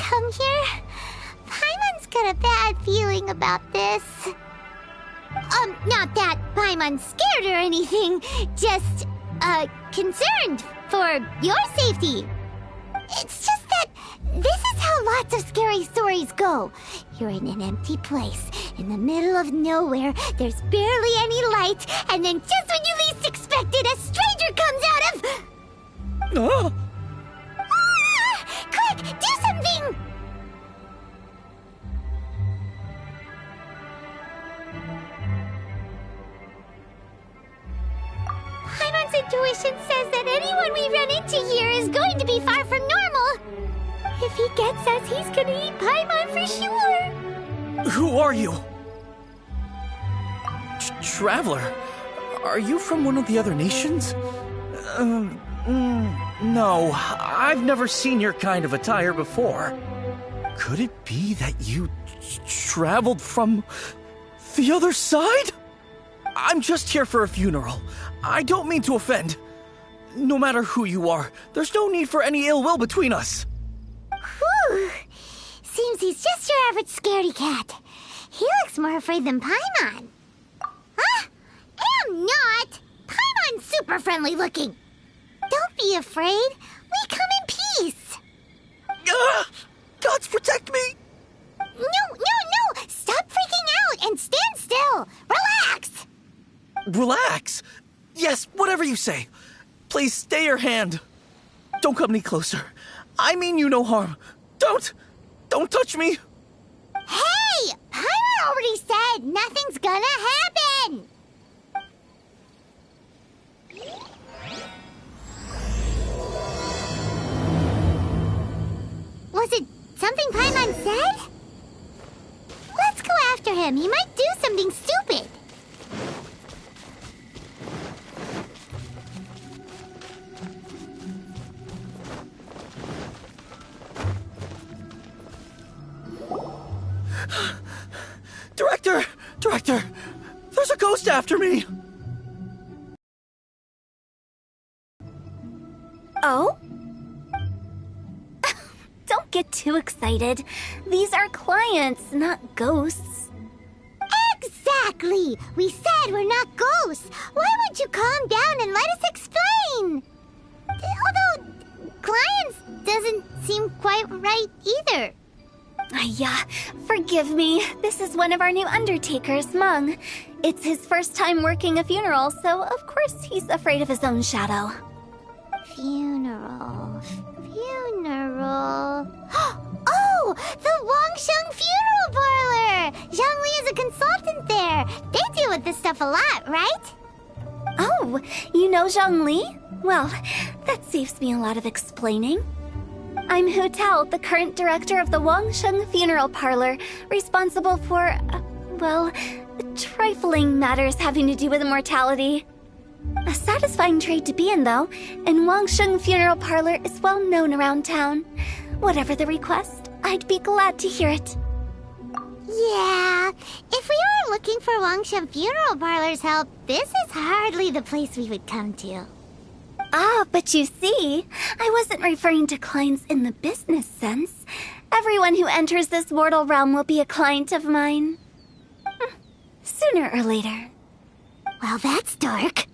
come here? Paimon's got a bad feeling about this. Not that Paimon's scared or anything, just, concerned for your safety. It's just that this is how lots of scary stories go. You're in an empty place, in the middle of nowhere, there's barely any light, and then just when you least expect it, a stranger comes out of... Oh! Quick, do something! Paimon's intuition says that anyone we run into here is going to be far from normal. If he gets us, he's gonna eat Paimon for sure. Who are you? Traveler? Are you from one of the other nations? No, I've never seen your kind of attire before. Could it be that you traveled from the other side? I'm just here for a funeral. I don't mean to offend. No matter who you are, there's no need for any ill will between us. Whew. Seems he's just your average scaredy cat. He looks more afraid than Paimon. Huh? I'm not! Paimon's super friendly looking. Don't be afraid. We come in peace. Gods protect me! No! Stop freaking out and stand still. Relax. Relax? Yes, whatever you say. Please stay your hand. Don't come any closer. I mean you no harm. Don't touch me. Hey! Paimon already said nothing's gonna happen. Was it something Paimon said? Let's go after him. He might do something stupid. Director! There's a ghost after me! Oh? Don't get too excited. These are clients, not ghosts. Exactly! We said we're not ghosts. Why won't you calm down and let us explain? Although, clients doesn't seem quite right either. Yeah, forgive me. This is one of our new undertakers, Meng. It's his first time working a funeral, so of course he's afraid of his own shadow. Funeral. Oh! The Wangsheng Funeral Parlor! Zhongli is a consultant there. They deal with this stuff a lot, right? Oh, you know Zhongli? Well, that saves me a lot of explaining. I'm Hu Tao, the current director of the Wangsheng Funeral Parlor, responsible for, well, trifling matters having to do with immortality. A satisfying trade to be in, though, and Wangsheng Funeral Parlor is well known around town. Whatever the request, I'd be glad to hear it. Yeah, if we were looking for Wangsheng Funeral Parlor's help, this is hardly the place we would come to. Ah, but you see, I wasn't referring to clients in the business sense. Everyone who enters this mortal realm will be a client of mine. Sooner or later. Well, that's dark.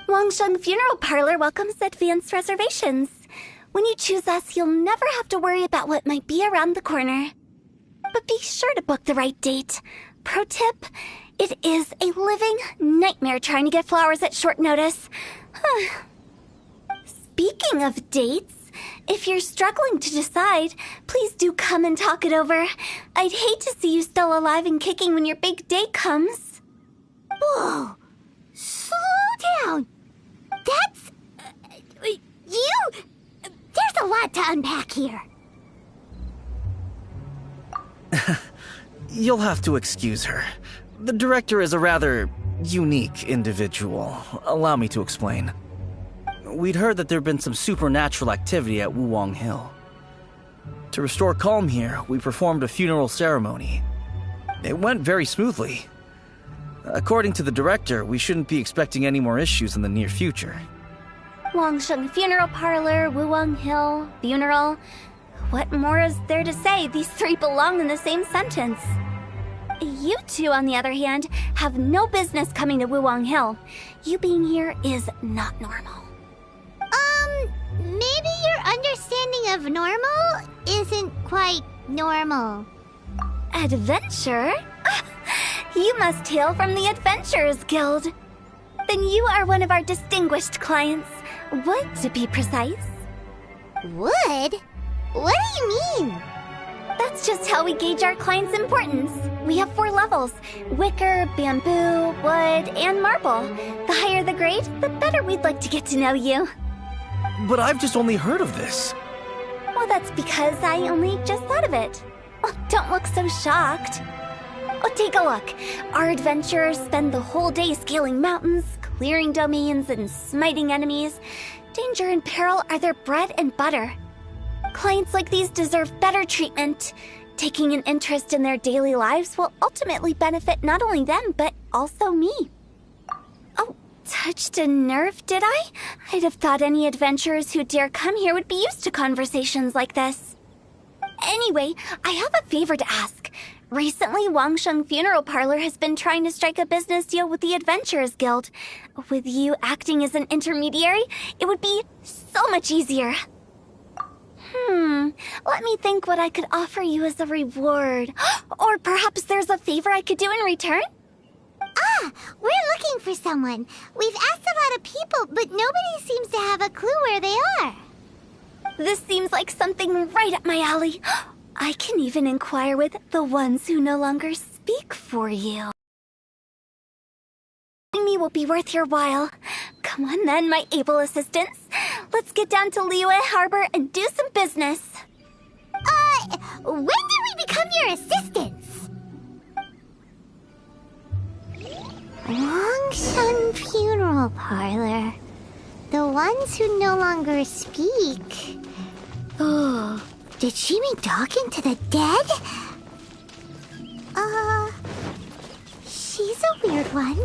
Wangsheng Funeral Parlor welcomes advanced reservations. When you choose us, you'll never have to worry about what might be around the corner. But be sure to book the right date. Pro tip, it is a living nightmare trying to get flowers at short notice. Speaking of dates, if you're struggling to decide, please do come and talk it over. I'd hate to see you still alive and kicking when your big day comes. Whoa! Slow down! That's... There's a lot to unpack here. You'll have to excuse her. The director is a rather unique individual. Allow me to explain. We'd heard that there'd been some supernatural activity at Wuwang Hill. To restore calm here, we performed a funeral ceremony. It went very smoothly. According to the director, we shouldn't be expecting any more issues in the near future. Wangsheng Funeral Parlor, Wuwang Hill, funeral. what more is there to say? These three belong in the same sentence. You two, on the other hand, have no business coming to Wuwang Hill. You being here is not normal. Maybe your understanding of normal isn't quite normal. Adventure? You must hail from the Adventurers Guild. Then you are one of our distinguished clients. Wood, to be precise. Wood? What do you mean? That's just how we gauge our clients' importance. We have 4 levels: wicker, bamboo, wood, and marble. The higher the grade, the better we'd like to get to know you. But I've just only heard of this. Well, that's because I only just thought of it. Oh, don't look so shocked. Oh, take a look. Our adventurers spend the whole day scaling mountains, clearing domains, and smiting enemies. Danger and peril are their bread and butter. Clients like these deserve better treatment. Taking an interest in their daily lives will ultimately benefit not only them, but also me. Oh, touched a nerve, did I? I'd have thought any adventurers who dare come here would be used to conversations like this. Anyway, I have a favor to ask. Recently, Wangsheng Funeral Parlor has been trying to strike a business deal with the Adventurers Guild. With you acting as an intermediary, it would be so much easier. Let me think what I could offer you as a reward. Or perhaps there's a favor I could do in return? We're looking for someone. We've asked a lot of people, but nobody seems to have a clue where they are. This seems like something right up my alley. I can even inquire with the ones who no longer speak for you. Me will be worth your while. Come on then, my able assistants. Let's get down to Liyue Harbor and do some business. When did we become your assistants? Wangsheng Funeral Parlor. The ones who no longer speak. Oh, did she mean talking to the dead? She's a weird one.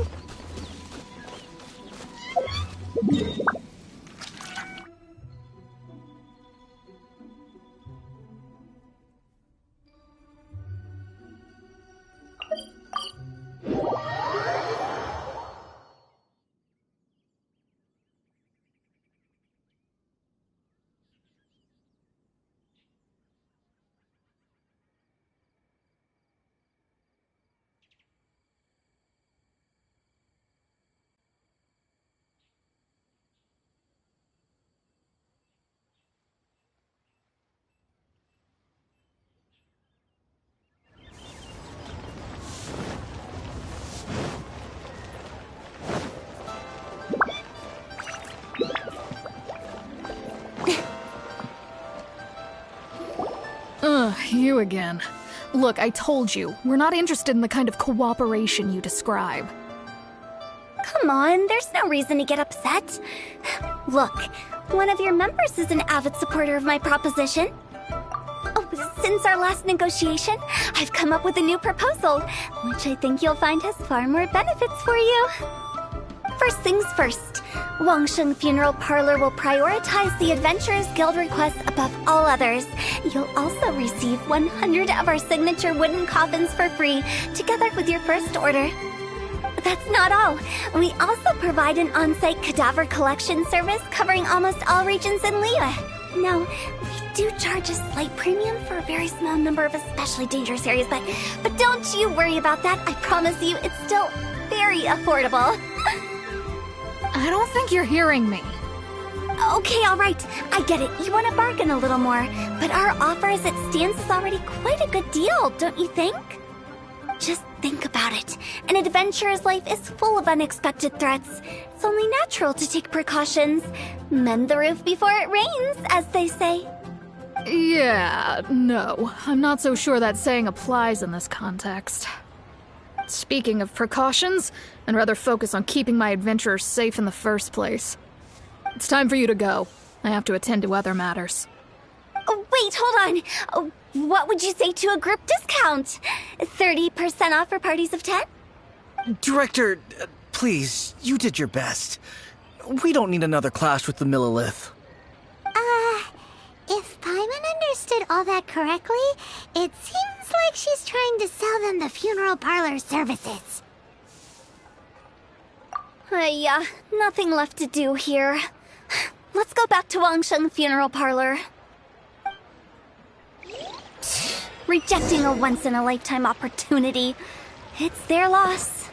You again. Look, I told you, we're not interested in the kind of cooperation you describe. Come on, there's no reason to get upset. Look, one of your members is an avid supporter of my proposition. Oh, since our last negotiation, I've come up with a new proposal, which I think you'll find has far more benefits for you. First things first, Wangsheng Funeral Parlor will prioritize the Adventurers Guild requests above all others. You'll also receive 100 of our signature wooden coffins for free, together with your first order. That's not all. We also provide an on-site cadaver collection service covering almost all regions in Liyue. Now, we do charge a slight premium for a very small number of especially dangerous areas, but don't you worry about that. I promise you, it's still very affordable. I don't think you're hearing me. Okay, all right. I get it. You want to bargain a little more. But our offer as it stands is already quite a good deal, don't you think? Just think about it. An adventurer's life is full of unexpected threats. It's only natural to take precautions. Mend the roof before it rains, as they say. Yeah, no. I'm not so sure that saying applies in this context. Speaking of precautions, I'd rather focus on keeping my adventurers safe in the first place. It's time for you to go. I have to attend to other matters. Oh, wait, hold on. Oh, what would you say to a group discount? 30% off for parties of 10? Director, please, you did your best. We don't need another clash with the Millilith. If Paimon understood understood all that correctly, it seems like she's trying to sell them the funeral parlor services. Nothing left to do here. Let's go back to Wangsheng Funeral Parlor. Rejecting a once-in-a-lifetime opportunity. It's their loss.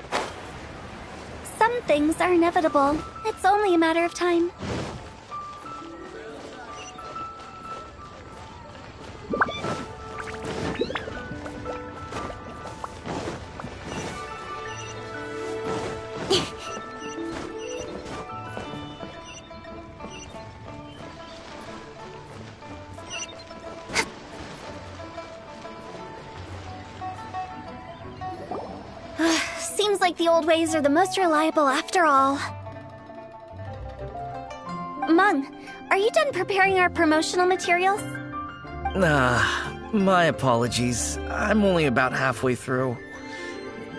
Some things are inevitable. It's only a matter of time. Seems like the old ways are the most reliable after all. Mung, are you done preparing our promotional materials? My apologies. I'm only about halfway through.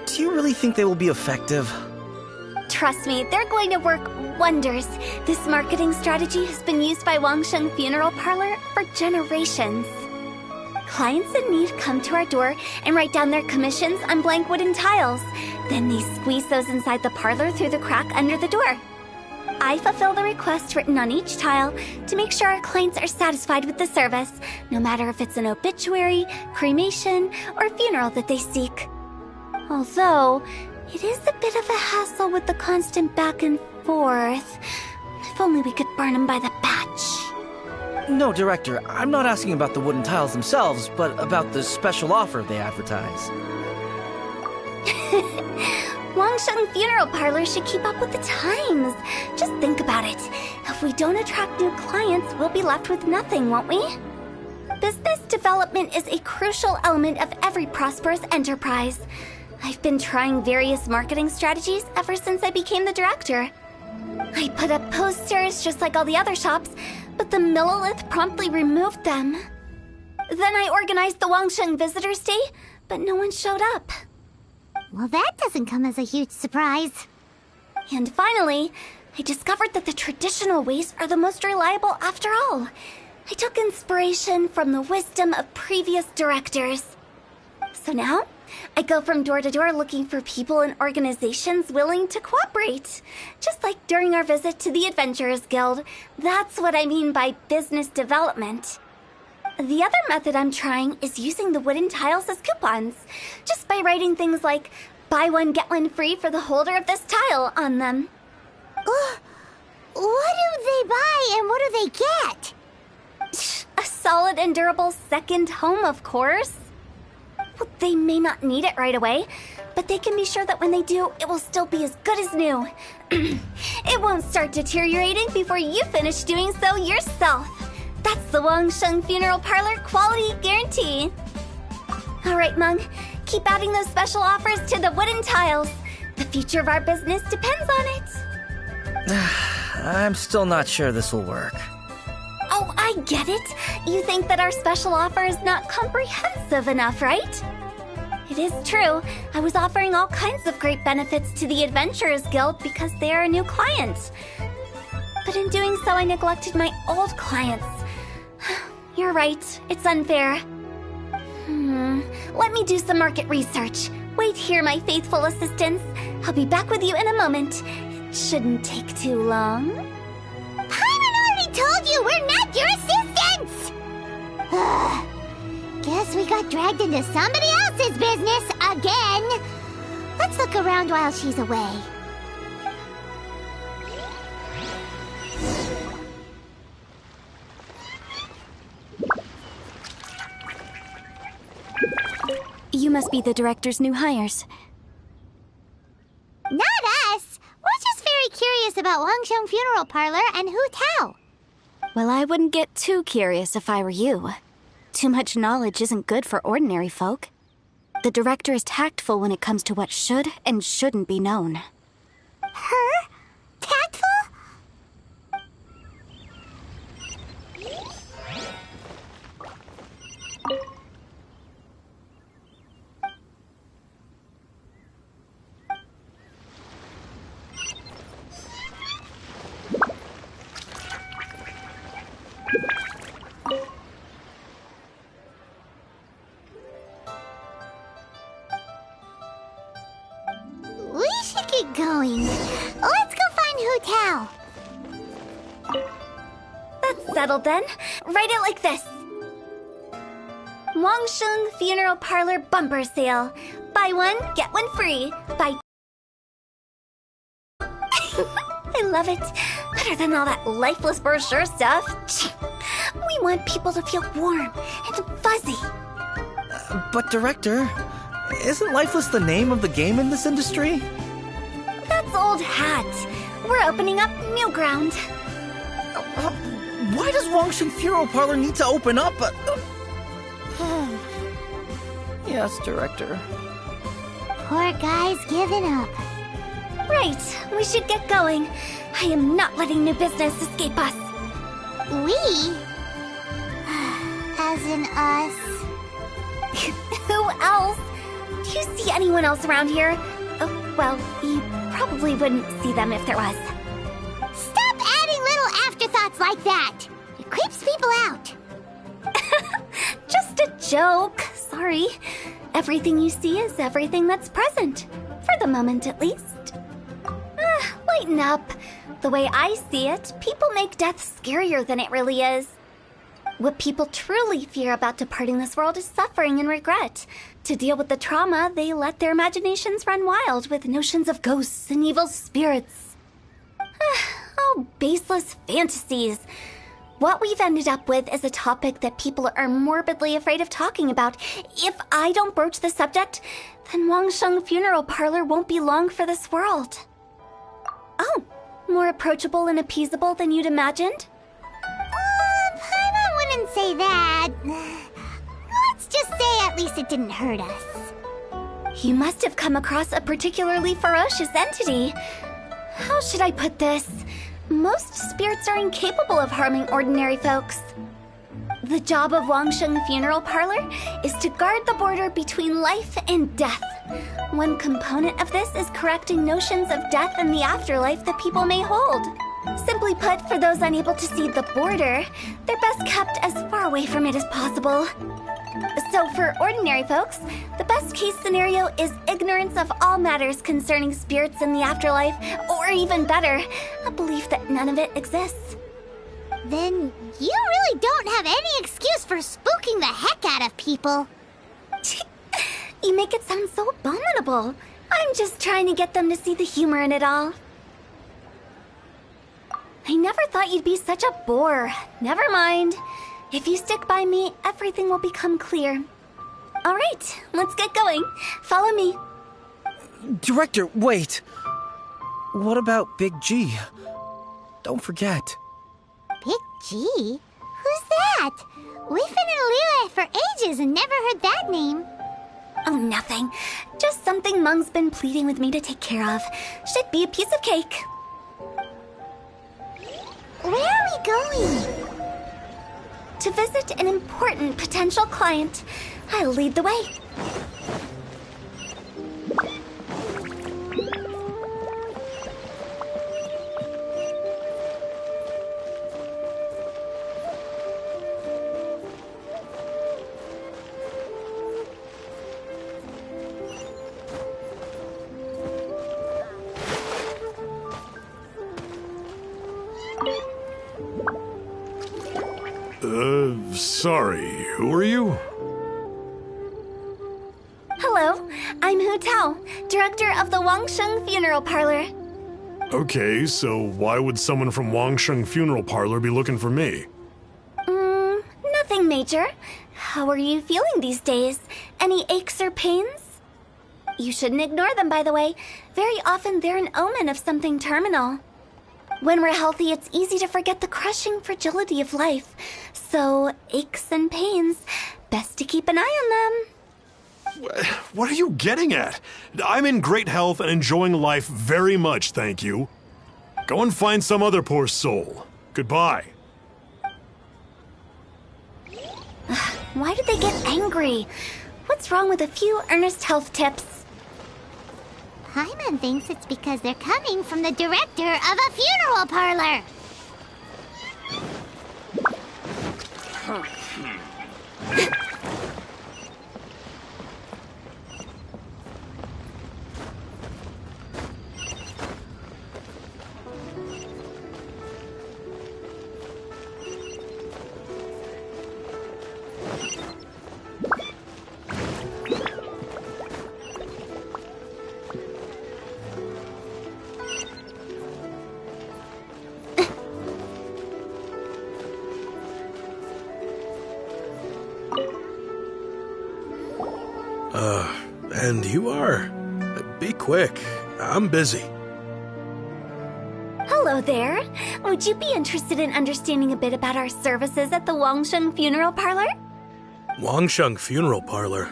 Do you really think they will be effective? Trust me, they're going to work wonders. This marketing strategy has been used by Wangsheng Funeral Parlor for generations. Clients in need come to our door and write down their commissions on blank wooden tiles. Then they squeeze those inside the parlor through the crack under the door. I fulfill the request written on each tile to make sure our clients are satisfied with the service, no matter if it's an obituary, cremation, or funeral that they seek. Although, it is a bit of a hassle with the constant back and forth. If only we could burn them by the batch. No, Director, I'm not asking about the wooden tiles themselves, but about the special offer they advertise. Wangsheng Funeral Parlor should keep up with the times. Just think about it. If we don't attract new clients, we'll be left with nothing, won't we? Business development is a crucial element of every prosperous enterprise. I've been trying various marketing strategies ever since I became the director. I put up posters just like all the other shops, but the Millilith promptly removed them. Then I organized the Wangsheng Visitors Day, but no one showed up. Well, that doesn't come as a huge surprise. And finally, I discovered that the traditional ways are the most reliable after all. I took inspiration from the wisdom of previous directors. So now, I go from door to door looking for people and organizations willing to cooperate. Just like during our visit to the Adventurers Guild. That's what I mean by business development. The other method I'm trying is using the wooden tiles as coupons. Just by writing things like, buy one, get one free for the holder of this tile on them. What do they buy and what do they get? A solid and durable second home, of course. Well, they may not need it right away, but they can be sure that when they do, it will still be as good as new. It won't start deteriorating before you finish doing so yourself. That's the Wangsheng Funeral Parlor quality guarantee. All right, Mung, keep adding those special offers to the wooden tiles. The future of our business depends on it. I'm still not sure this will work. Oh, I get it. You think that our special offer is not comprehensive enough, right? It is true. I was offering all kinds of great benefits to the Adventurers Guild because they are a new client. But in doing so, I neglected my old clients. You're right. It's unfair. Let me do some market research. Wait here, my faithful assistants. I'll be back with you in a moment. It shouldn't take too long. Paimon already told you we're not your assistants! Guess we got dragged into somebody else's business again. Let's look around while she's away. You must be the director's new hires. Not us! We're just very curious about Wangsheng Funeral Parlor and Hu Tao. Well, I wouldn't get too curious if I were you. Too much knowledge isn't good for ordinary folk. The director is tactful when it comes to what should and shouldn't be known. Her? Tactful? going? Let's go find Hu Tao. That's settled then. Write it like this. Wangsheng Funeral Parlor Bumper Sale. Buy one, get one free. Buy... I love it. Better than all that lifeless brochure stuff. We want people to feel warm and fuzzy. But Director, isn't Lifeless the name of the game in this industry? That's old hat. We're opening up new ground. Why does Wangsheng Funeral Parlor need to open up? Yes, Director. Poor guy's giving up. Right, we should get going. I am not letting new business escape us. We? As in us. Who else? Do you see anyone else around here? Oh, well, you probably wouldn't see them if there was. Stop adding little afterthoughts like that. It creeps people out. Just a joke. Sorry. Everything you see is everything that's present. For the moment, at least. Lighten up. The way I see it, people make death scarier than it really is. What people truly fear about departing this world is suffering and regret. To deal with the trauma, they let their imaginations run wild with notions of ghosts and evil spirits. Oh, baseless fantasies. What we've ended up with is a topic that people are morbidly afraid of talking about. If I don't broach the subject, then Wangsheng Funeral Parlor won't be long for this world. Oh, more approachable and appeasable than you'd imagined? Paimon wouldn't say that. Let's just say at least it didn't hurt us. You must have come across a particularly ferocious entity. How should I put this? Most spirits are incapable of harming ordinary folks. The job of Wangsheng Funeral Parlor is to guard the border between life and death. One component of this is correcting notions of death and the afterlife that people may hold. Simply put, for those unable to see the border, they're best kept as far away from it as possible. So for ordinary folks, the best case scenario is ignorance of all matters concerning spirits in the afterlife, or even better, a belief that none of it exists. Then you really don't have any excuse for spooking the heck out of people. You make it sound so abominable. I'm just trying to get them to see the humor in it all. I never thought you'd be such a bore. Never mind. If you stick by me, everything will become clear. All right, let's get going. Follow me. Director, wait. What about Big G? Don't forget. Big G? Who's that? We've been in Liyue for ages and never heard that name. Oh, nothing. Just something Mung's been pleading with me to take care of. Should be a piece of cake. Where are we going? To visit an important potential client. I'll lead the way. Sorry, who are you? Hello, I'm Hu Tao, director of the Wangsheng Funeral Parlor. Okay, so why would someone from Wangsheng Funeral Parlor be looking for me? Nothing major. How are you feeling these days? Any aches or pains? You shouldn't ignore them, by the way. Very often they're an omen of something terminal. When we're healthy, it's easy to forget the crushing fragility of life. So, aches and pains, best to keep an eye on them. What are you getting at? I'm in great health and enjoying life very much, thank you. Go and find some other poor soul. Goodbye. Why do they get angry? What's wrong with a few earnest health tips? Paimon thinks it's because they're coming from the director of a funeral parlor. And you are? Be quick. I'm busy. Hello there. Would you be interested in understanding a bit about our services at the Wangsheng Funeral Parlor? Wangsheng Funeral Parlor?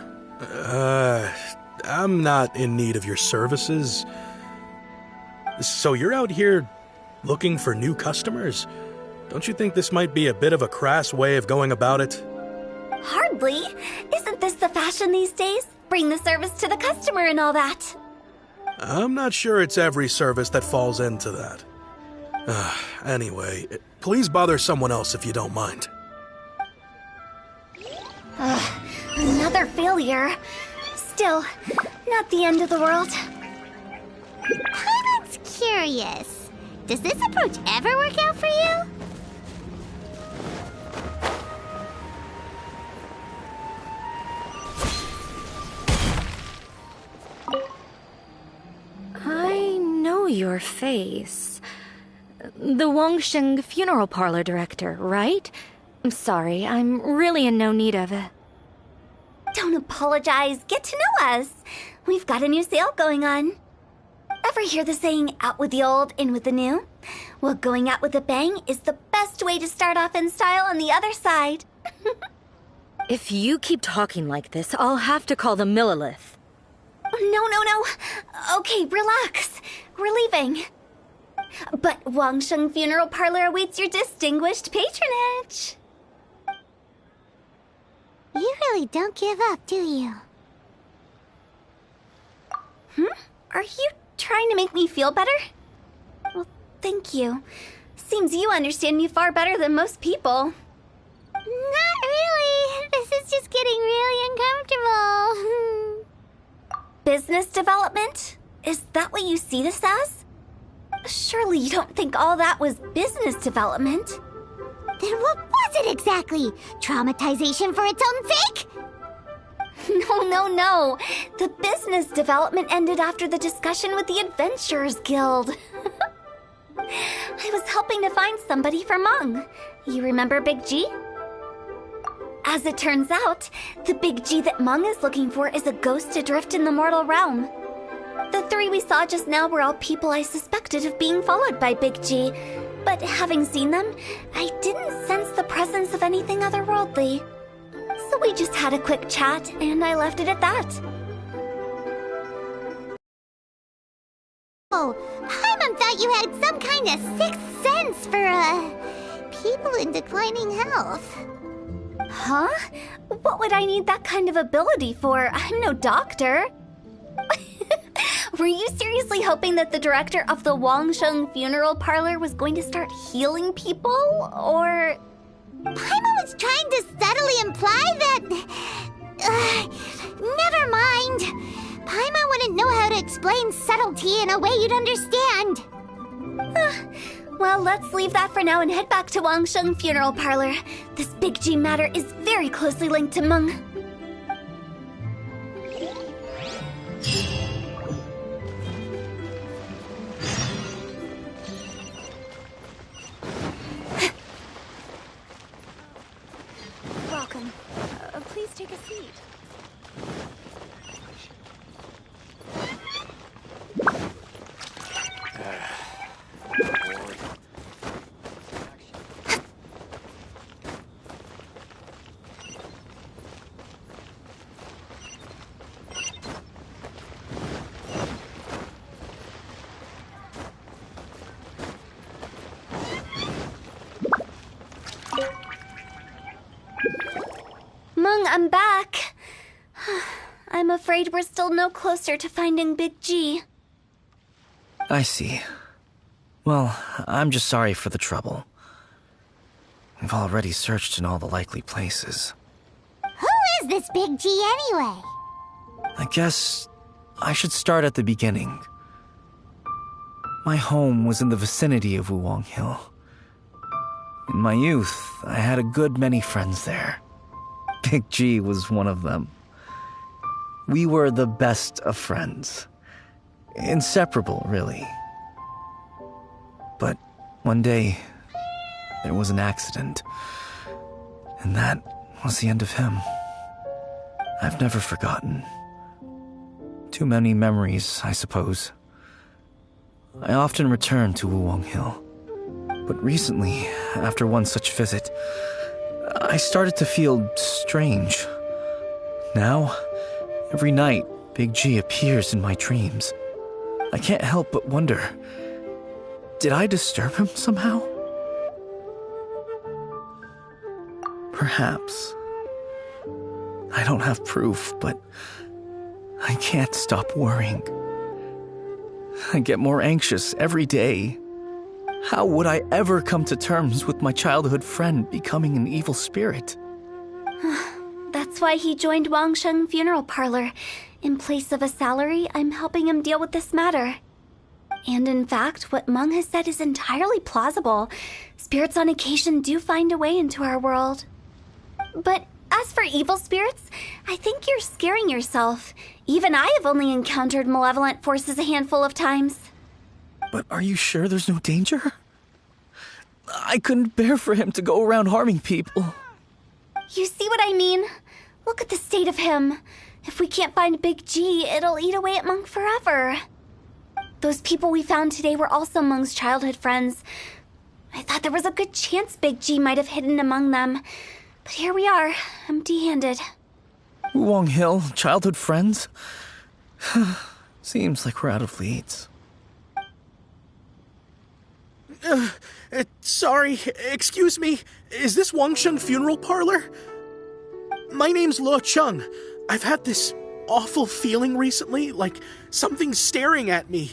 I'm not in need of your services. So you're out here looking for new customers? Don't you think this might be a bit of a crass way of going about it? Hardly. Isn't this the fashion these days? Bring the service to the customer and all that. I'm not sure it's every service that falls into that. Anyway, please bother someone else if you don't mind. Another failure. Still, not the end of the world. Paimon's curious. Does this approach ever work out for you? I know your face. The Wangsheng Funeral Parlor director, right? I'm sorry, I'm really in no need of it. Don't apologize. Get to know us. We've got a new sale going on. Ever hear the saying, out with the old, in with the new? Well, going out with a bang is the best way to start off in style on the other side. If you keep talking like this, I'll have to call the Millilith. No. Okay, relax. We're leaving. But Wangsheng Funeral Parlor awaits your distinguished patronage. You really don't give up, do you? Are you trying to make me feel better? Well, thank you. Seems you understand me far better than most people. Not really. This is just getting really uncomfortable. Business development? Is that what you see this as? Surely you don't think all that was business development? Then what was it exactly? Traumatization for its own sake? No. The business development ended after the discussion with the Adventurers Guild. I was helping to find somebody for Meng. You remember Big G? As it turns out, the Big G that Meng is looking for is a ghost adrift in the mortal realm. The three we saw just now were all people I suspected of being followed by Big G, but having seen them, I didn't sense the presence of anything otherworldly. So we just had a quick chat, and I left it at that. Oh, Paimon thought you had some kind of sixth sense for, people in declining health. Huh? What would I need that kind of ability for? I'm no doctor. Were you seriously hoping that the director of the Wangsheng Funeral Parlor was going to start healing people, or...? Paimon was trying to subtly imply that... never mind. Paimon wouldn't know how to explain subtlety in a way you'd understand. Well, let's leave that for now and head back to Wangsheng Funeral Parlor. This Big G matter is very closely linked to Meng. Welcome. Please take a seat. Meng, I'm back. I'm afraid we're still no closer to finding Big G. I see. Well, I'm just sorry for the trouble. We've already searched in all the likely places. Who is this Big G anyway? I guess I should start at the beginning. My home was in the vicinity of Wuwang Hill. In my youth, I had a good many friends there. Big G was one of them. We were the best of friends. Inseparable, really. But one day, there was an accident. And that was the end of him. I've never forgotten. Too many memories, I suppose. I often return to Wuwang Hill. But recently, after one such visit, I started to feel strange. Now, every night, Big G appears in my dreams. I can't help but wonder, did I disturb him somehow? Perhaps. I don't have proof, but I can't stop worrying. I get more anxious every day. How would I ever come to terms with my childhood friend becoming an evil spirit? That's why he joined Wangsheng Funeral Parlor. In place of a salary, I'm helping him deal with this matter. And in fact, what Meng has said is entirely plausible. Spirits on occasion do find a way into our world. But as for evil spirits, I think you're scaring yourself. Even I have only encountered malevolent forces a handful of times. But are you sure there's no danger? I couldn't bear for him to go around harming people. You see what I mean? Look at the state of him. If we can't find Big G, it'll eat away at Meng forever. Those people we found today were also Meng's childhood friends. I thought there was a good chance Big G might have hidden among them. But here we are, empty-handed. Wuwang Hill, childhood friends? Seems like we're out of leads. Sorry, excuse me. Is this Wangsheng Funeral Parlor? My name's Luo Chung. I've had this awful feeling recently, like something's staring at me.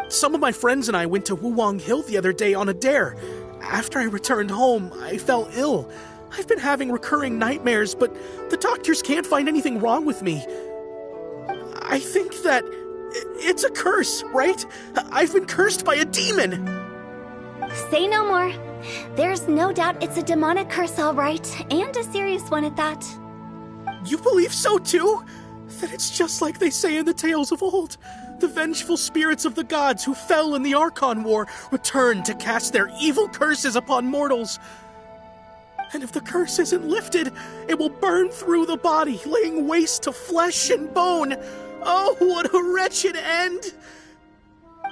Some of my friends and I went to Wuwang Hill the other day on a dare. After I returned home, I fell ill. I've been having recurring nightmares, but the doctors can't find anything wrong with me. I think that it's a curse, right? I've been cursed by a demon. Say no more. There's no doubt it's a demonic curse, all right, and a serious one at that. You believe so too? That it's just like they say in the tales of old. The vengeful spirits of the gods who fell in the Archon War return to cast their evil curses upon mortals. And if the curse isn't lifted, it will burn through the body, laying waste to flesh and bone. Oh, what a wretched end!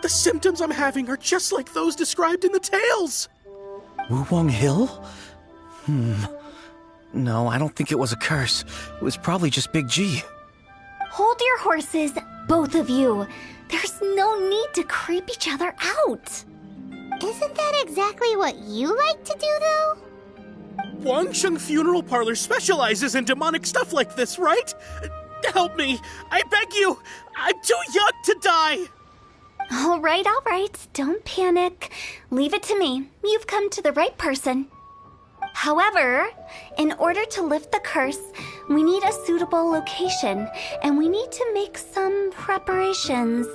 The symptoms I'm having are just like those described in the tales. Wuwang Hill? No, I don't think it was a curse. It was probably just Big G. Hold your horses, both of you. There's no need to creep each other out. Isn't that exactly what you like to do, though? Wangsheng Funeral Parlor specializes in demonic stuff like this, right? Help me. I beg you. I'm too young to die. All right. Don't panic. Leave it to me. You've come to the right person. However, in order to lift the curse, we need a suitable location, and we need to make some preparations.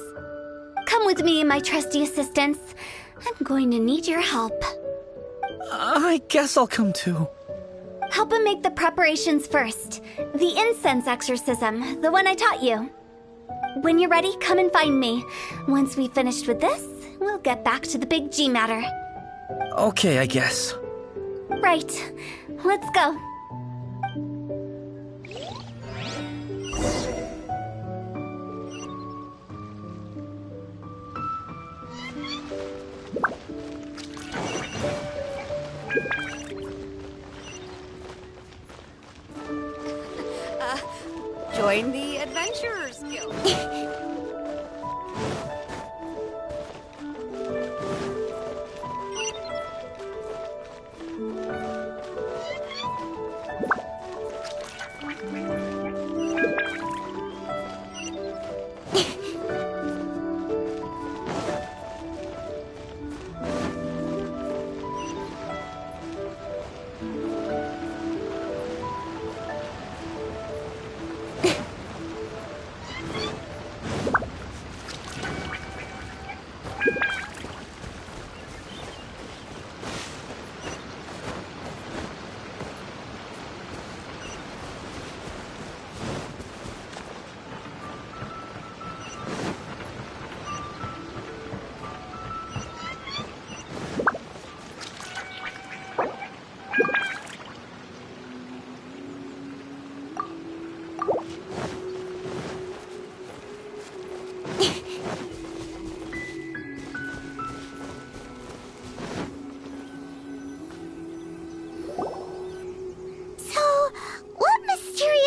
Come with me, my trusty assistants. I'm going to need your help. I guess I'll come too. Help him make the preparations first. The incense exorcism, the one I taught you. When you're ready, come and find me. Once we've finished with this, we'll get back to the Big G matter. Okay, I guess. Right. Let's go. Join the Adventurers Guild.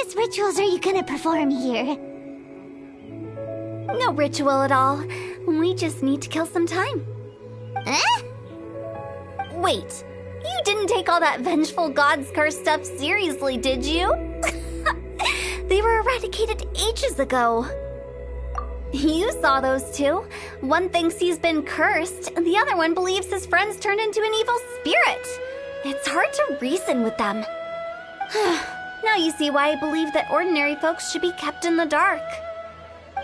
serious rituals are you gonna perform here? No ritual at all. We just need to kill some time. Eh? Wait, you didn't take all that vengeful God's curse stuff seriously, did you? They were eradicated ages ago. You saw those two. One thinks he's been cursed, and the other one believes his friends turned into an evil spirit. It's hard to reason with them. Now you see why I believe that ordinary folks should be kept in the dark.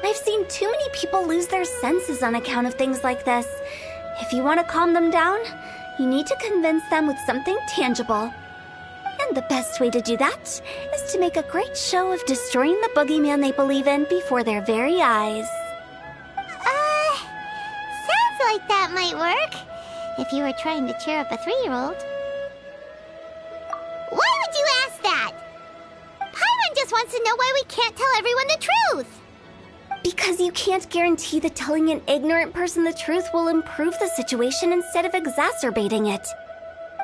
I've seen too many people lose their senses on account of things like this. If you want to calm them down, you need to convince them with something tangible. And the best way to do that is to make a great show of destroying the boogeyman they believe in before their very eyes. Sounds like that might work. If you were trying to cheer up a 3-year-old. Why would you ask that? Paimon just wants to know why we can't tell everyone the truth. Because you can't guarantee that telling an ignorant person the truth will improve the situation instead of exacerbating it.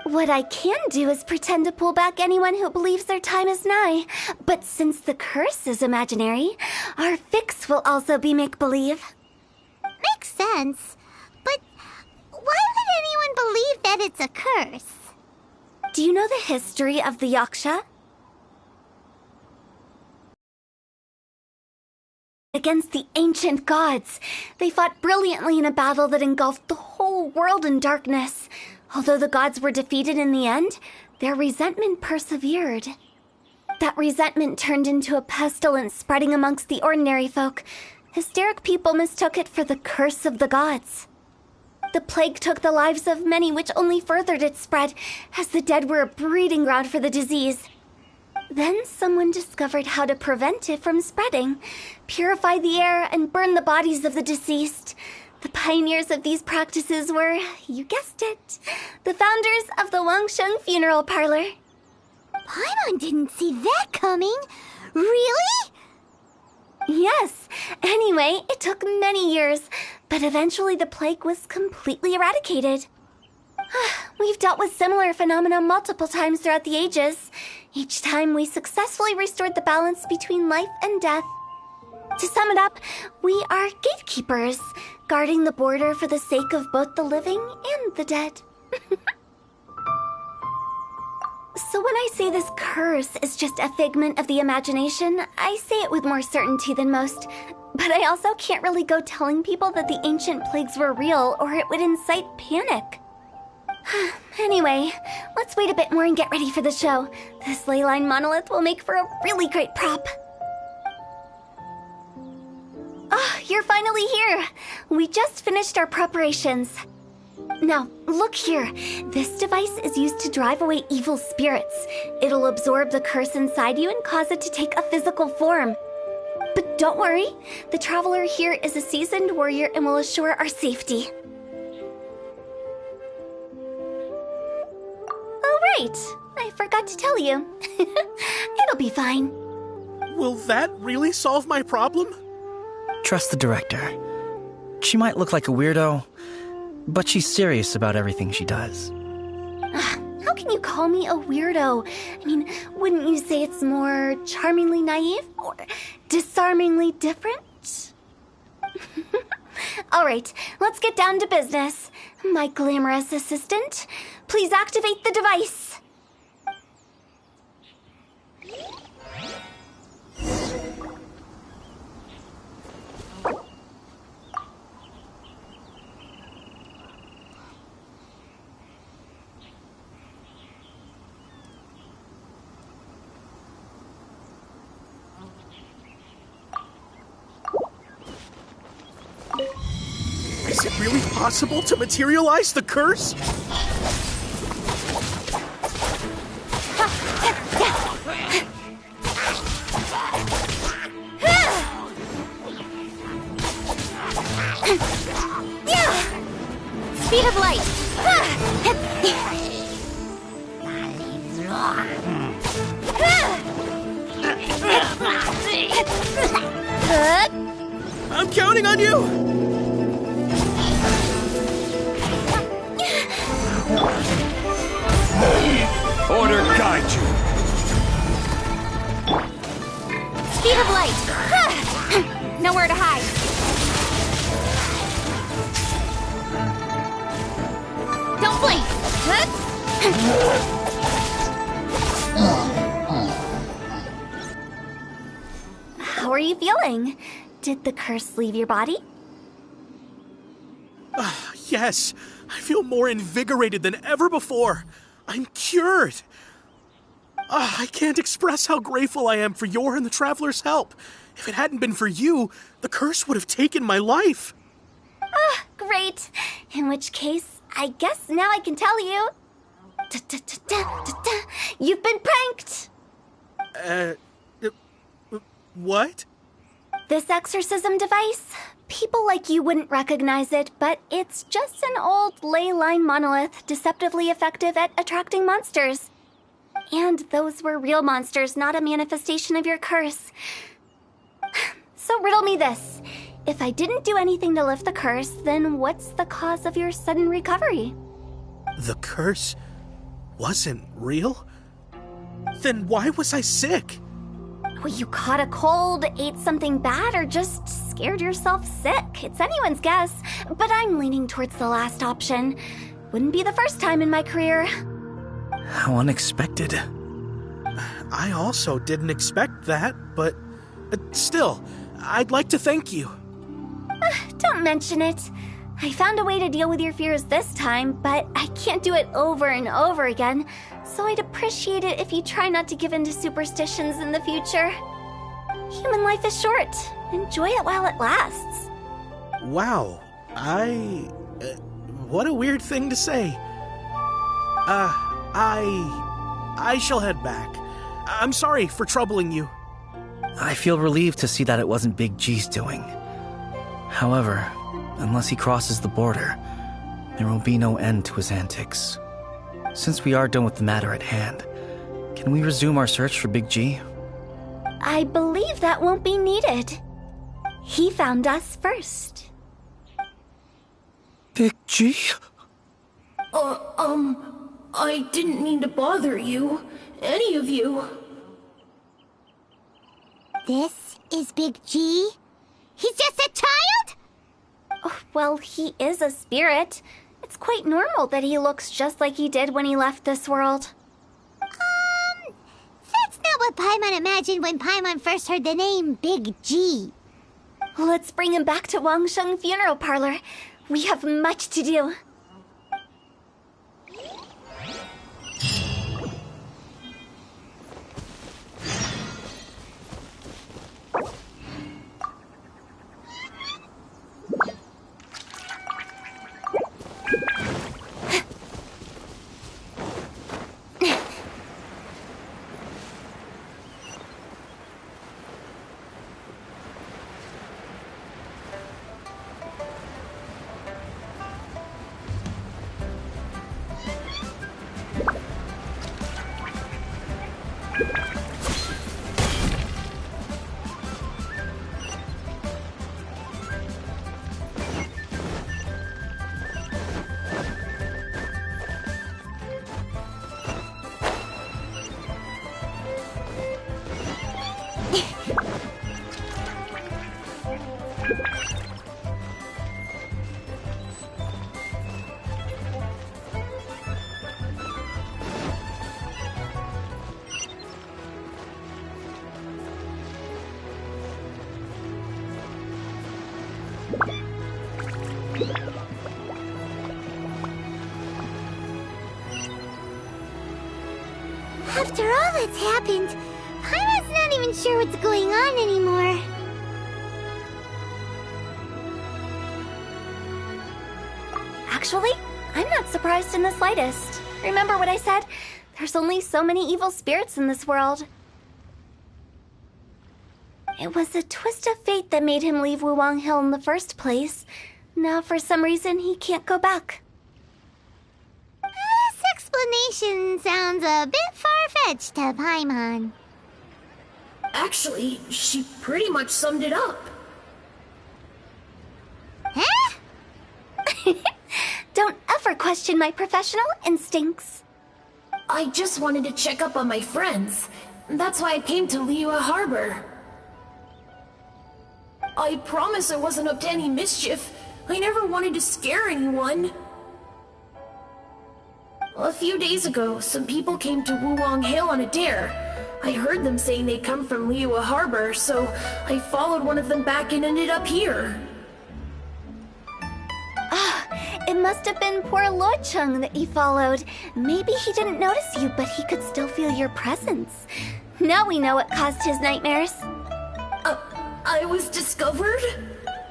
What I can do is pretend to pull back anyone who believes their time is nigh. But since the curse is imaginary, our fix will also be make-believe. Makes sense. But why would anyone believe that it's a curse? Do you know the history of the Yaksha? Against the ancient gods. They fought brilliantly in a battle that engulfed the whole world in darkness. Although the gods were defeated in the end, their resentment persevered. That resentment turned into a pestilence spreading amongst the ordinary folk. Hysteric people mistook it for the curse of the gods. The plague took the lives of many, which only furthered its spread, as the dead were a breeding ground for the disease. Then someone discovered how to prevent it from spreading, purify the air, and burn the bodies of the deceased. The pioneers of these practices were, you guessed it, the founders of the Wangsheng Funeral Parlor. Paimon didn't see that coming. Really? Yes. Anyway, it took many years, but eventually the plague was completely eradicated. We've dealt with similar phenomena multiple times throughout the ages. Each time we successfully restored the balance between life and death. To sum it up, we are gatekeepers, guarding the border for the sake of both the living and the dead. So when I say this curse is just a figment of the imagination, I say it with more certainty than most. But I also can't really go telling people that the ancient plagues were real, or it would incite panic. Anyway, let's wait a bit more and get ready for the show. This leyline monolith will make for a really great prop. Oh, you're finally here! We just finished our preparations. Now, look here. This device is used to drive away evil spirits. It'll absorb the curse inside you and cause it to take a physical form. But don't worry, the traveler here is a seasoned warrior and will assure our safety. Oh, right. I forgot to tell you. It'll be fine. Will that really solve my problem? Trust the director. She might look like a weirdo, but she's serious about everything she does. How can you call me a weirdo? I mean, wouldn't you say it's more charmingly naive or disarmingly different? All right, let's get down to business. My glamorous assistant, please activate the device. Is it really possible to materialize the curse? Speed of light. I'm counting on you! Order guide you. speed of light! Nowhere to hide. Don't blink! How are you feeling? Did the curse leave your body? Yes, I feel more invigorated than ever before. I'm cured. I can't express how grateful I am for your and the Traveler's help. If it hadn't been for you, the curse would have taken my life. Great. In which case, I guess now I can tell you. You've been pranked! What? This exorcism device? People like you wouldn't recognize it, but it's just an old ley line monolith deceptively effective at attracting monsters. And those were real monsters, not a manifestation of your curse. So riddle me this. If I didn't do anything to lift the curse, then what's the cause of your sudden recovery? The curse wasn't real? Then why was I sick? Well, you caught a cold, ate something bad, or just scared yourself sick. It's anyone's guess, but I'm leaning towards the last option. Wouldn't be the first time in my career. How unexpected. I also didn't expect that, but still, I'd like to thank you. Don't mention it. I found a way to deal with your fears this time, but I can't do it over and over again, so I'd appreciate it if you try not to give in to superstitions in the future. Human life is short. Enjoy it while it lasts. Wow, what a weird thing to say. I shall head back. I'm sorry for troubling you. I feel relieved to see that it wasn't Big G's doing. However, unless he crosses the border, there will be no end to his antics. Since we are done with the matter at hand, can we resume our search for Big G? I believe that won't be needed. He found us first. Big G? I didn't mean to bother you. Any of you. This is Big G? He's just a child? Oh, well, he is a spirit. It's quite normal that he looks just like he did when he left this world. That's not what Paimon imagined when Paimon first heard the name Big G. Let's bring him back to Wangsheng Funeral Parlor. We have much to do. After all that's happened, Paimon's not even sure what's going on anymore. Actually, I'm not surprised in the slightest. Remember what I said? There's only so many evil spirits in this world. It was a twist of fate that made him leave Wuwang Hill in the first place. Now, for some reason, he can't go back. This explanation sounds a bit far-fetched to Paimon. Actually, she pretty much summed it up. Huh? Don't ever question my professional instincts. I just wanted to check up on my friends. That's why I came to Liyue Harbor. I promise I wasn't up to any mischief. I never wanted to scare anyone. A few days ago, some people came to Wuwang Hill on a dare. I heard them saying they'd come from Liyue Harbor, so I followed one of them back and ended up here. It must have been poor Lo Chung that you followed. Maybe he didn't notice you, but he could still feel your presence. Now we know what caused his nightmares. I was discovered?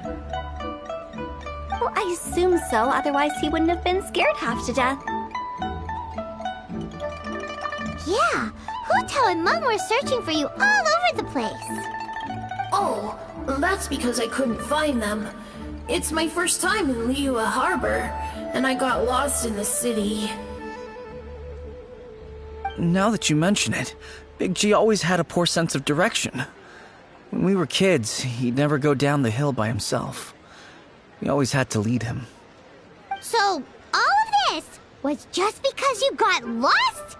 Well, I assume so, otherwise he wouldn't have been scared half to death. Yeah, Hu Tao and Meng were searching for you all over the place. Oh, that's because I couldn't find them. It's my first time in Liyue Harbor, and I got lost in the city. Now that you mention it, Big G always had a poor sense of direction. When we were kids, he'd never go down the hill by himself. We always had to lead him. So, all of this was just because you got lost?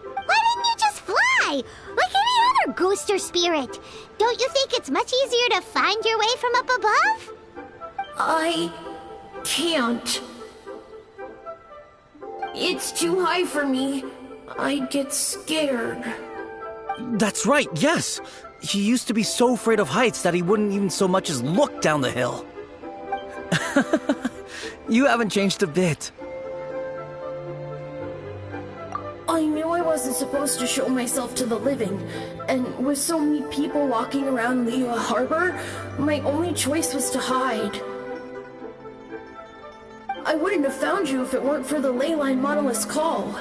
Why didn't you just fly? Like any other ghost or spirit? Don't you think it's much easier to find your way from up above? I can't. It's too high for me. I'd get scared. That's right, yes! He used to be so afraid of heights that he wouldn't even so much as look down the hill. You haven't changed a bit. I knew I wasn't supposed to show myself to the living, and with so many people walking around Liyue Harbor, my only choice was to hide. I wouldn't have found you if it weren't for the Leyline Monolith's call.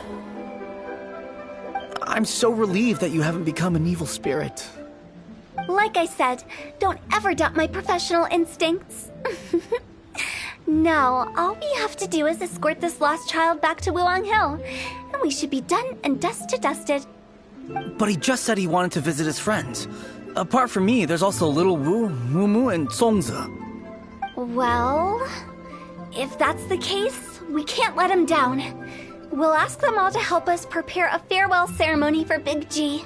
I'm so relieved that you haven't become an evil spirit. Like I said, don't ever doubt my professional instincts. Now, all we have to do is escort this lost child back to Wuwang Hill, and we should be done and dusted. But he just said he wanted to visit his friends. Apart from me, there's also Little Wu, Mumu, and Songza. Well, if that's the case, we can't let him down. We'll ask them all to help us prepare a farewell ceremony for Big G.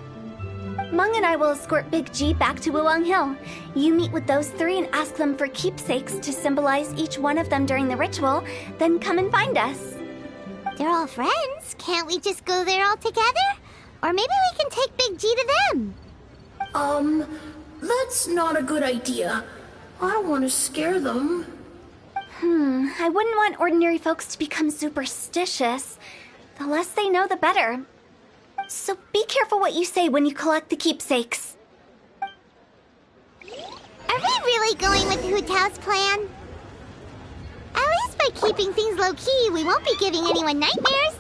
Meng and I will escort Big G back to Wuwang Hill. You meet with those three and ask them for keepsakes to symbolize each one of them during the ritual, then come and find us. They're all friends. Can't we just go there all together? Or maybe we can take Big G to them. That's not a good idea. I don't want to scare them. I wouldn't want ordinary folks to become superstitious. The less they know, the better. So be careful what you say when you collect the keepsakes. Are we really going with Hu Tao's plan? At least by keeping things low-key, we won't be giving anyone nightmares.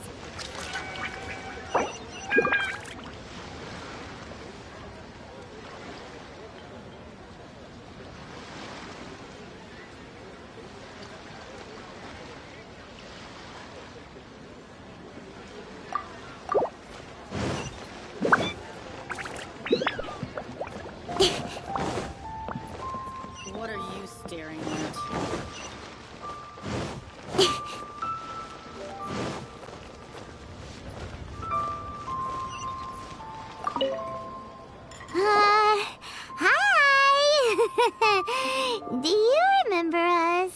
What are you staring at? Hi! Do you remember us?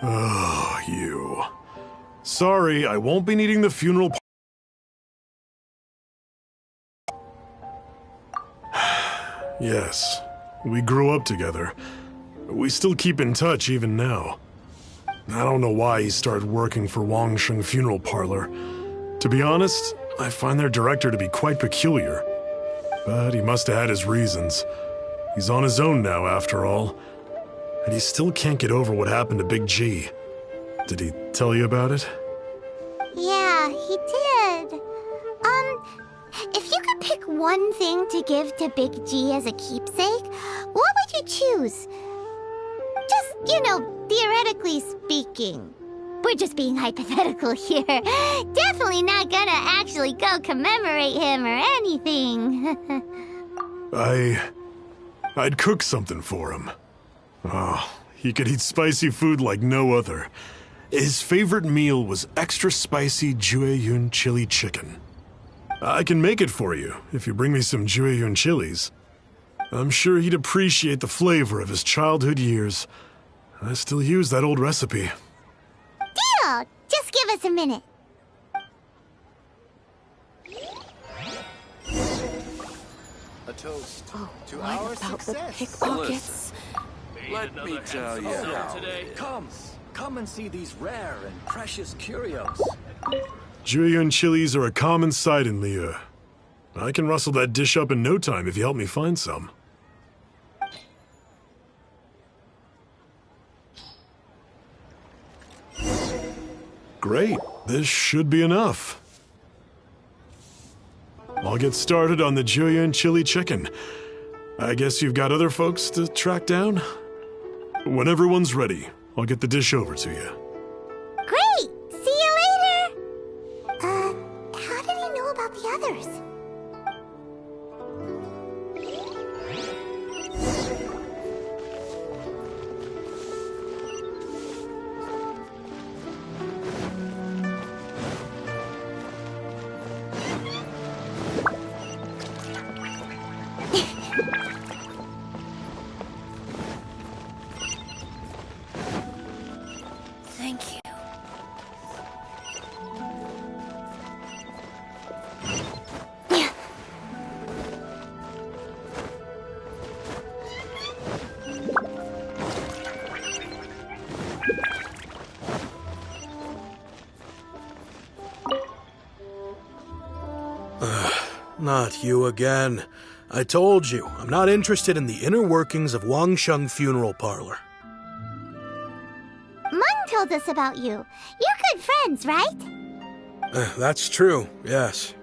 Oh, you. Sorry, I won't be needing the funeral. Yes, we grew up together. We still keep in touch even now. I don't know why he started working for Wangsheng Funeral Parlor. To be honest, I find their director to be quite peculiar. But he must have had his reasons. He's on his own now, after all. And he still can't get over what happened to Big G. Did he tell you about it? Yeah, he did. If you could pick one thing to give to Big G as a keepsake, what would you choose? Just, theoretically speaking. We're just being hypothetical here. Definitely not gonna actually go commemorate him or anything. I'd cook something for him. Oh, he could eat spicy food like no other. His favorite meal was extra spicy Jueyun chili chicken. I can make it for you if you bring me some Jueyun chilies. I'm sure he'd appreciate the flavor of his childhood years. I still use that old recipe. Deal! Just give us a minute. A toast to What our about the success. pickpockets? Let me tell you. Come and see these rare and precious curios. Julian chilies are a common sight in Liyue. I can rustle that dish up in no time if you help me find some. Great, this should be enough. I'll get started on the Julian chili chicken. I guess you've got other folks to track down? When everyone's ready, I'll get the dish over to you. Great! See you later! How did he know about the others? Thank you. Not you again. I told you, I'm not interested in the inner workings of Wangsheng Funeral Parlor. Mung told us about you. You're good friends, right? That's true, yes.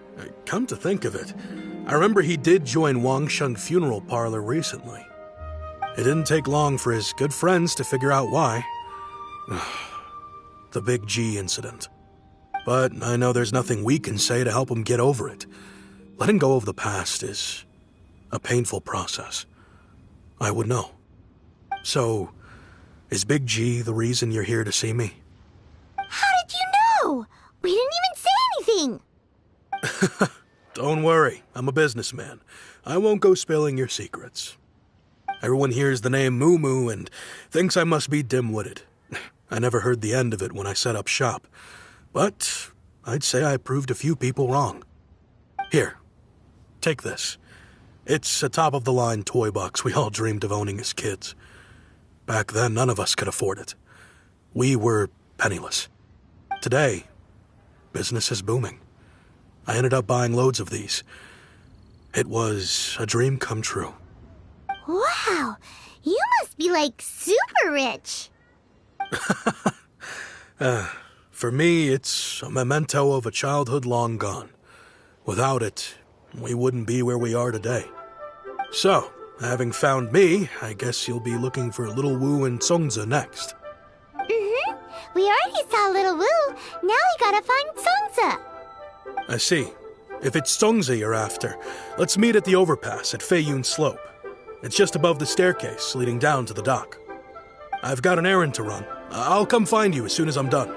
Come to think of it, I remember he did join Wangsheng Funeral Parlor recently. It didn't take long for his good friends to figure out why. The Big G incident. But I know there's nothing we can say to help him get over it. Letting go of the past is a painful process. I would know. So, is Big G the reason you're here to see me? How did you know? We didn't even say anything. Don't worry, I'm a businessman. I won't go spilling your secrets. Everyone hears the name Moo Moo and thinks I must be dim-witted. I never heard the end of it when I set up shop. But I'd say I proved a few people wrong. Here, take this. It's a top-of-the-line toy box we all dreamed of owning as kids. Back then, none of us could afford it. We were penniless. Today, business is booming. I ended up buying loads of these. It was a dream come true. Wow, you must be like super rich. For me, it's a memento of a childhood long gone. Without it, we wouldn't be where we are today. So, having found me, I guess you'll be looking for Little Wu and Songza next. Mm-hmm. We already saw Little Wu. Now we gotta find Songza. I see. If it's Songza you're after, let's meet at the overpass at Feiyun Slope. It's just above the staircase leading down to the dock. I've got an errand to run. I'll come find you as soon as I'm done.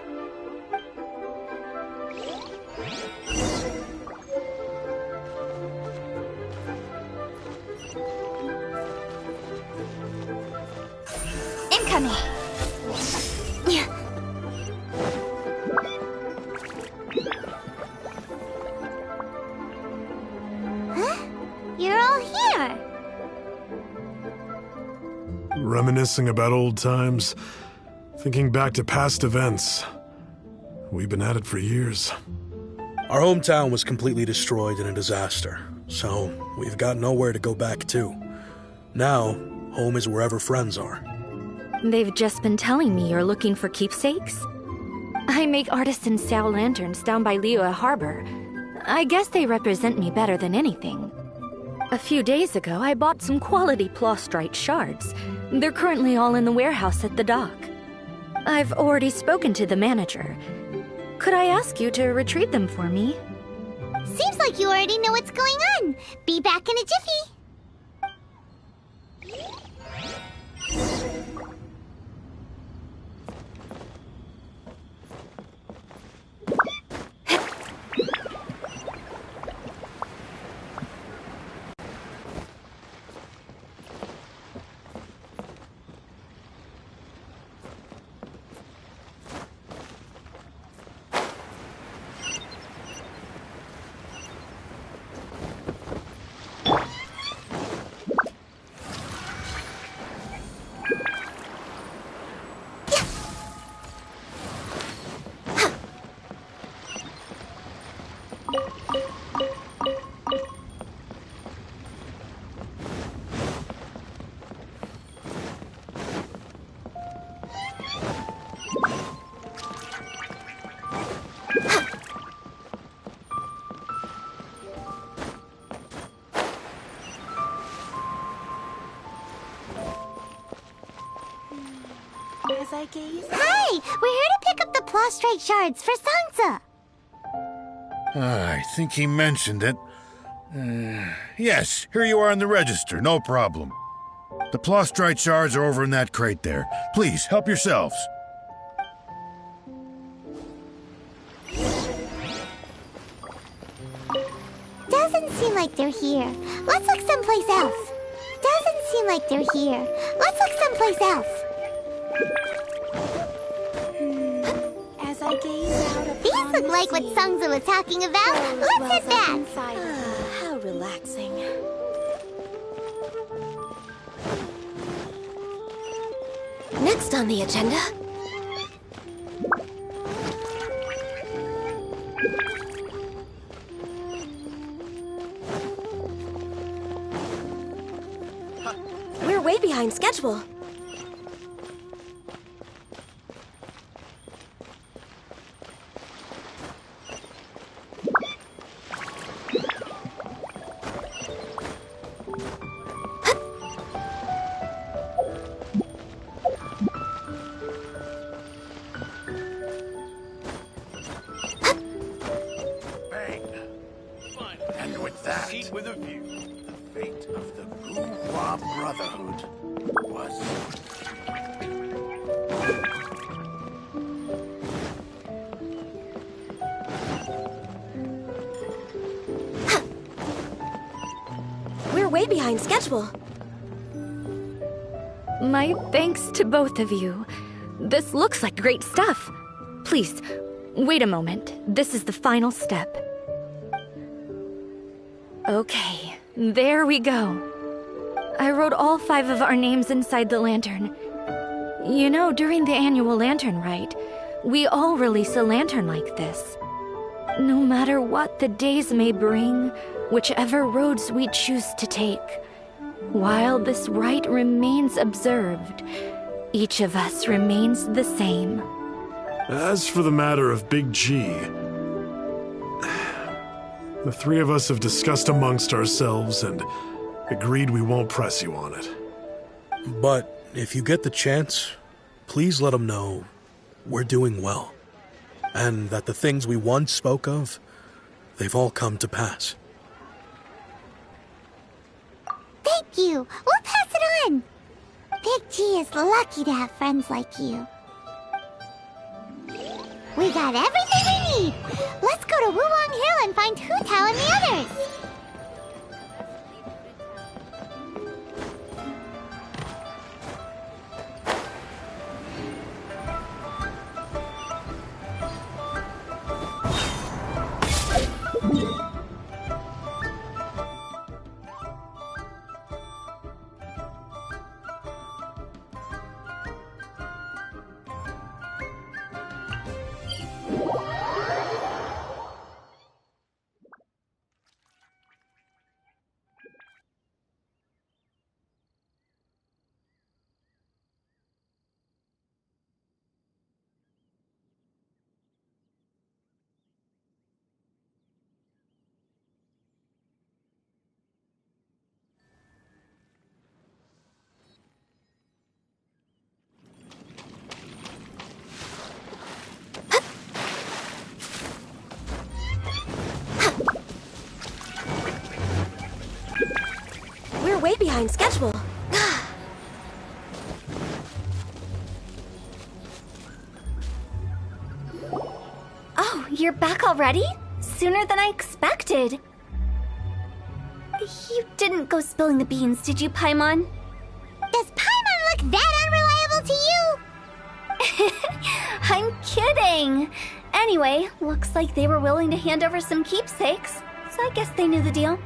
Incoming. Huh? You're all here. Reminiscing about old times, thinking back to past events. We've been at it for years. Our hometown was completely destroyed in a disaster, so we've got nowhere to go back to. Now, home is wherever friends are. They've just been telling me you're looking for keepsakes. I make artisan sail lanterns down by Liyue Harbor. I guess they represent me better than anything. A few days ago, I bought some quality plastrite shards. They're currently all in the warehouse at the dock. I've already spoken to the manager. Could I ask you to retrieve them for me? Seems like you already know what's going on. Be back in a jiffy. I gaze. Hi! We're here to pick up the prostrate shards for Sansa. I think he mentioned it. Yes, here you are in the register, no problem. The prostrate shards are over in that crate there. Please, help yourselves. Doesn't seem like they're here. Let's look someplace else. Doesn't seem like they're here. Let's look someplace else. As I gaze out upon these look like what Sangza was talking about. Let's head back. How relaxing. Next on the agenda. We're way behind schedule. With a view, the fate of the Bourgeois Brotherhood was... We're way behind schedule. My thanks to both of you. This looks like great stuff. Please, wait a moment. This is the final step. Okay, there we go. I wrote all 5 of our names inside the lantern. You know, during the annual lantern rite, we all release a lantern like this. No matter what the days may bring, whichever roads we choose to take, while this rite remains observed, each of us remains the same. As for the matter of Big G, the 3 of us have discussed amongst ourselves and agreed we won't press you on it. But if you get the chance, please let them know we're doing well. And that the things we once spoke of, they've all come to pass. Thank you. We'll pass it on. Big G is lucky to have friends like you. We got everything we need. Let's go to Wulong Hill and find Hu Tao and the others. We're way behind schedule. Oh, you're back already? Sooner than I expected. You didn't go spilling the beans, did you, Paimon? Does Paimon look that unreliable to you? I'm kidding. Anyway, looks like they were willing to hand over some keepsakes, so I guess they knew the deal.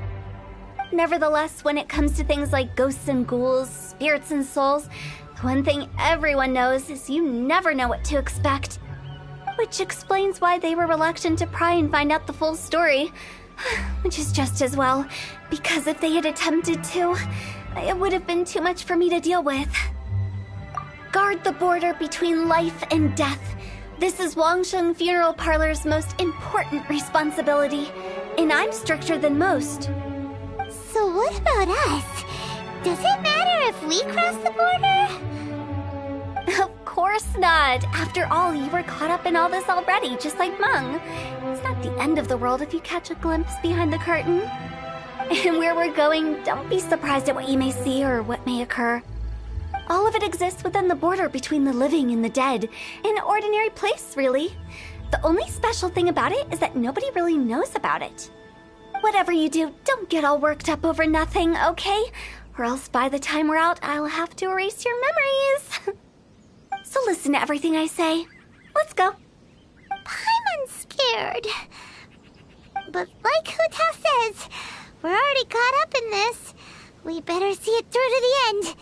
Nevertheless, when it comes to things like ghosts and ghouls, spirits and souls, the one thing everyone knows is you never know what to expect. Which explains why they were reluctant to pry and find out the full story. Which is just as well, because if they had attempted to, it would have been too much for me to deal with. Guard the border between life and death. This is Wangsheng Funeral Parlor's most important responsibility, and I'm stricter than most. So what about us? Does it matter if we cross the border? Of course course not. After all, you were caught up in all this already, just like Mung. It's not the end of the world if you catch a glimpse behind the curtain. And where we're going, don't be surprised at what you may see or what may occur. All of it exists within the border between the living and the dead. An ordinary place, really. The only special thing about it is that nobody really knows about it. Whatever you do, don't get all worked up over nothing, okay? Or else by the time we're out, I'll have to erase your memories. So listen to everything I say. Let's go. Paimon's scared. But like Hu Tao says, we're already caught up in this. We better see it through to the end.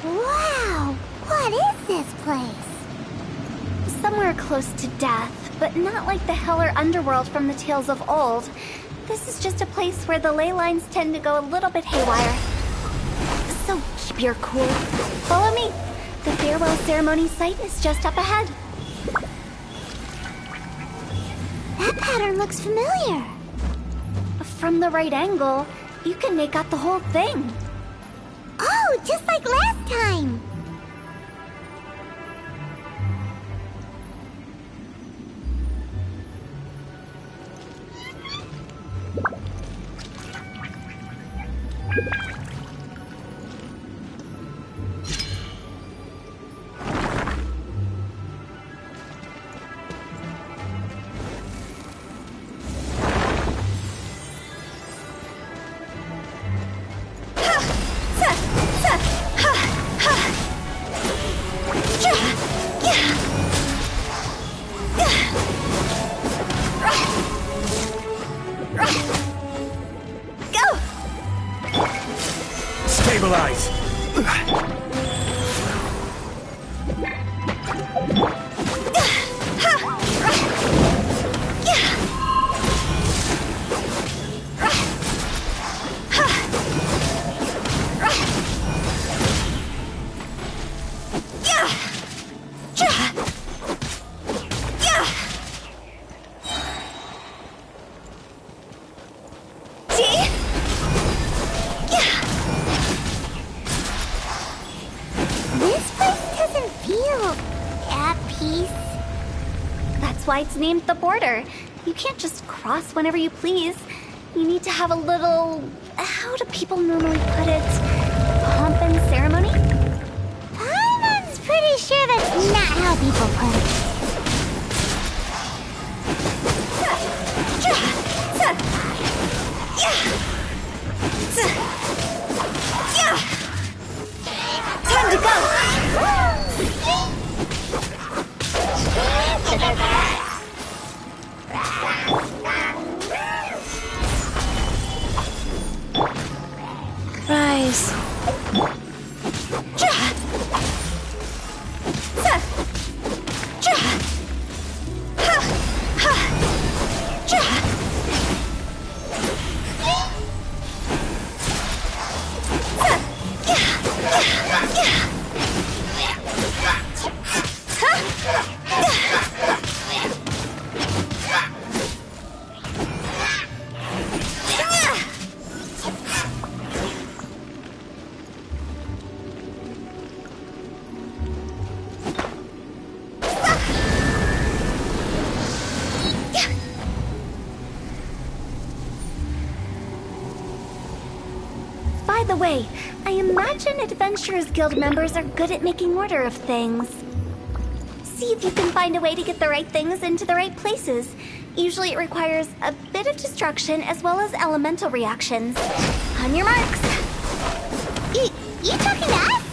Wow! What is this place? Somewhere close to death, but not like the hell or underworld from the tales of old. This is just a place where the ley lines tend to go a little bit haywire. So keep your cool. Follow me. The farewell ceremony site is just up ahead. That pattern looks familiar. From the right angle, you can make out the whole thing. Oh, just like last time! Stabilize! That's why it's named the border. You can't just cross whenever you please. You need to have a little... how do people normally put it? Pomp and ceremony? Paimon's pretty sure that's not how people put it. Time to go! Rise. By the way, I imagine Adventurers Guild members are good at making order of things. See if you can find a way to get the right things into the right places. Usually it requires a bit of destruction as well as elemental reactions. On your marks. You talking to us?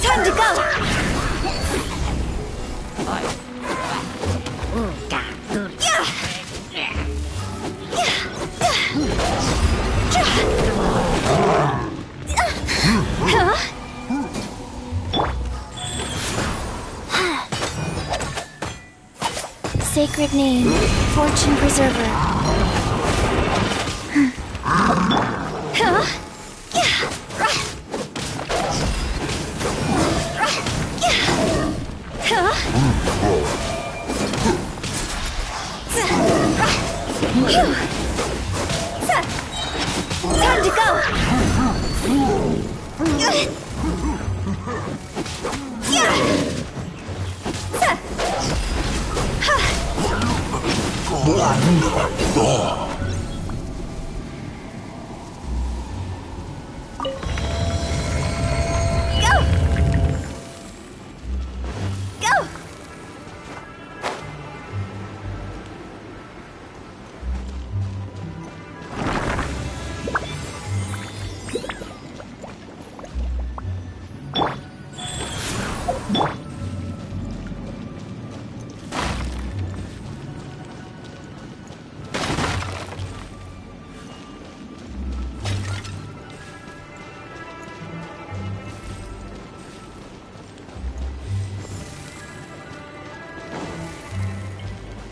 Time to go! Sacred name, Fortune Preserver. Time to go!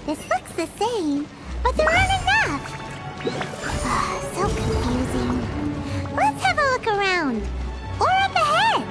This looks the same, but there aren't enough. So confusing. Let's have a look around. Or up ahead.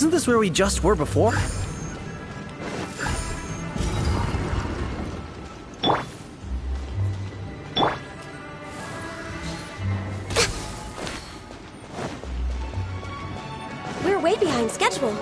Isn't this where we just were before? We're way behind schedule.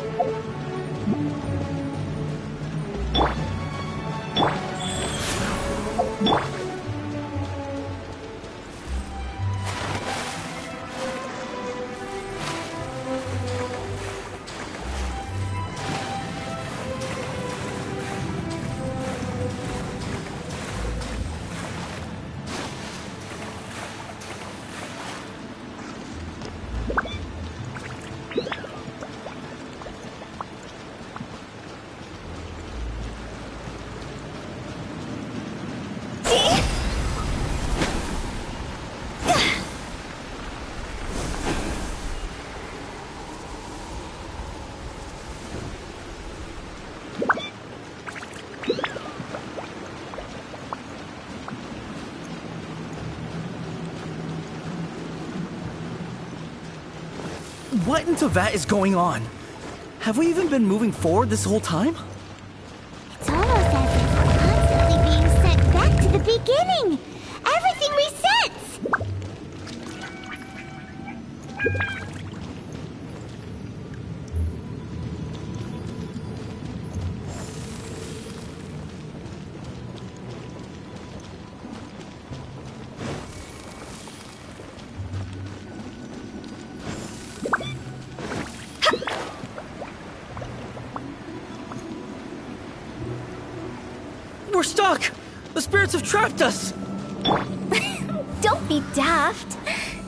What in Tevat is going on? Have we even been moving forward this whole time? It's almost as if we're constantly being sent back to the beginning. Everything resets. We're stuck! The spirits have trapped us! Don't be daft.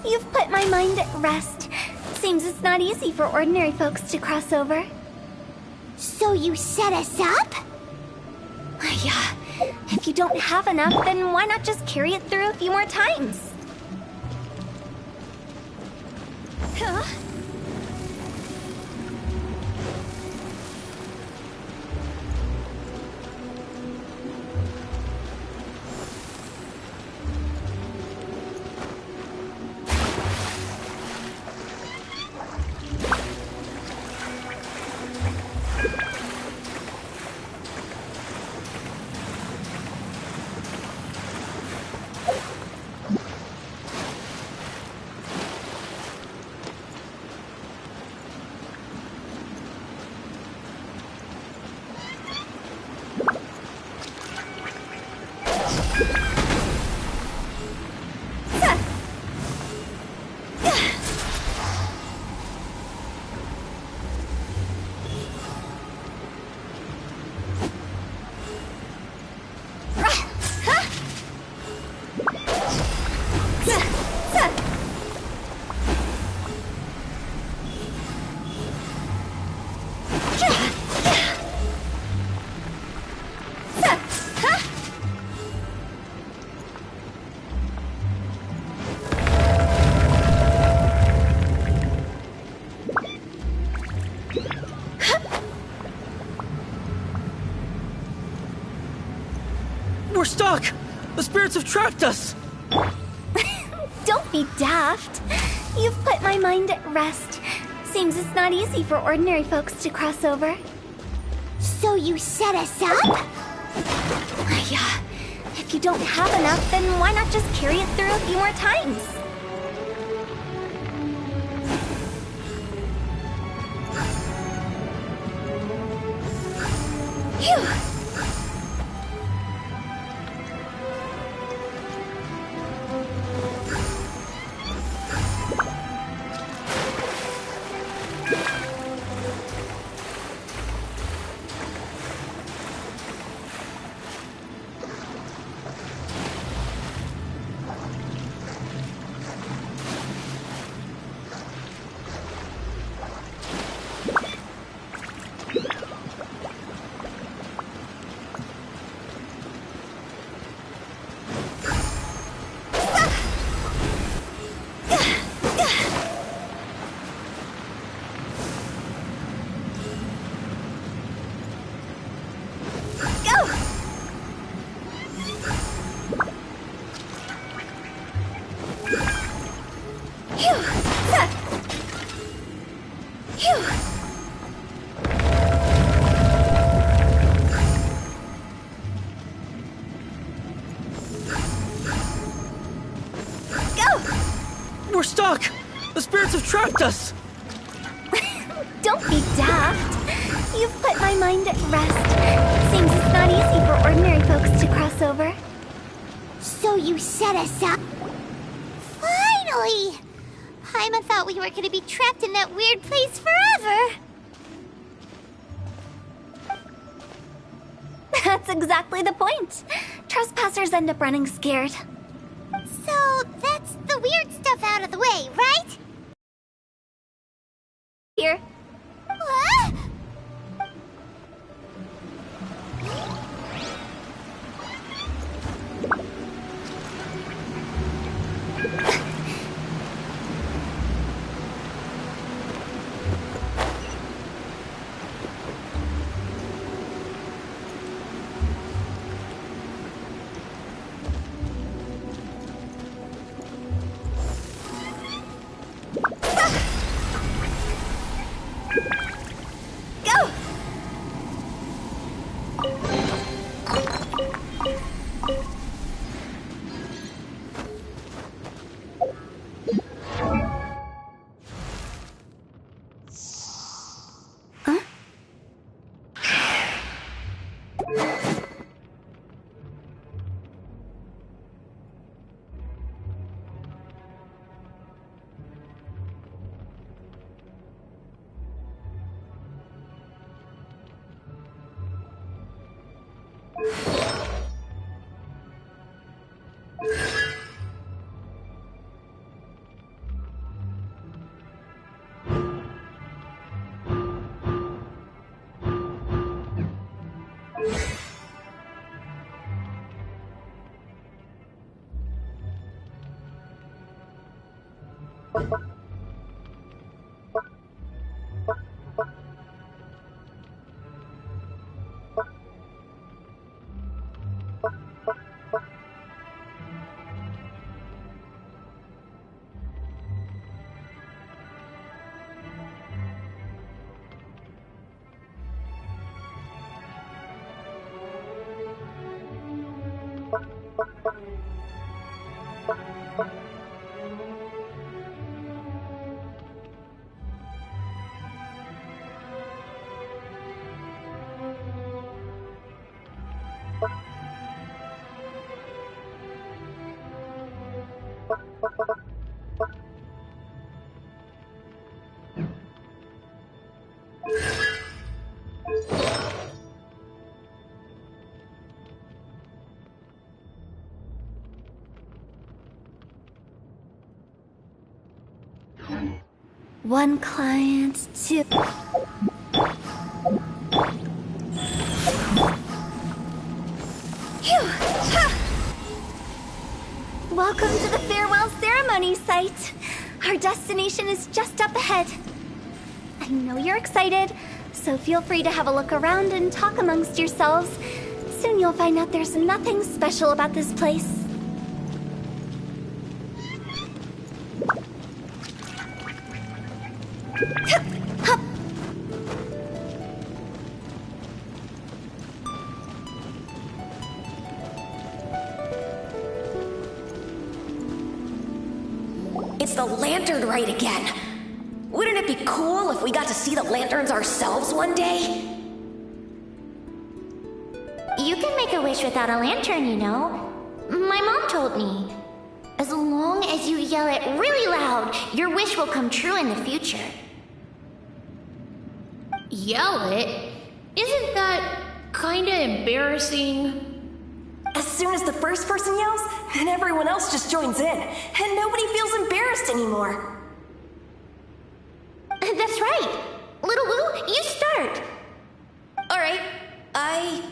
You've put my mind at rest. Seems it's not easy for ordinary folks to cross over. So you set us up? Yeah. If you don't have enough, then why not just carry it through a few more times? Huh? We're stuck! The spirits have trapped us! Don't be daft. You've put my mind at rest. Seems it's not easy for ordinary folks to cross over. So you set us up? Yeah. If you don't have enough, then why not just carry it through a few more times? Phew! We're stuck! The spirits have trapped us! Don't be daft. You've put my mind at rest. Seems it's not easy for ordinary folks to cross over. So you set us up? Finally! Paimon thought we were gonna be trapped in that weird place forever. That's exactly the point. Trespassers end up running scared. So that's the weird stuff out of the way, right? Here. What? One client, two... Phew! Ha! Welcome to the farewell ceremony site. Our destination is just up ahead. I know you're excited, so feel free to have a look around and talk amongst yourselves. Soon you'll find out there's nothing special about this place. It's the lantern rite again. Wouldn't it be cool if we got to see the lanterns ourselves one day? You can make a wish without a lantern, you know. My mom told me. As long as you yell it really loud, your wish will come true in the future. Yell it? Isn't that kinda embarrassing? As soon as the first person yells, then everyone else just joins in, and nobody feels embarrassed anymore. That's right. Little Wu, you start. Alright, I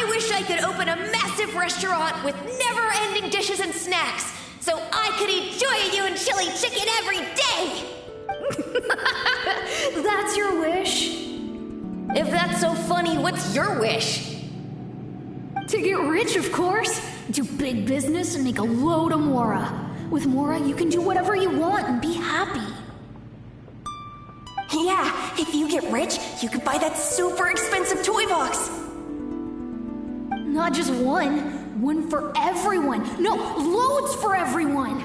wish I could open a massive restaurant with never-ending dishes and snacks, so I could eat Joy and chili chicken every day! That's your wish? If that's so funny, what's your wish? To get rich, of course. Do big business and make a load of Mora. With Mora, you can do whatever you want and be happy. Yeah, if you get rich, you could buy that super expensive toy box. Not just one. One for everyone. No, loads for everyone.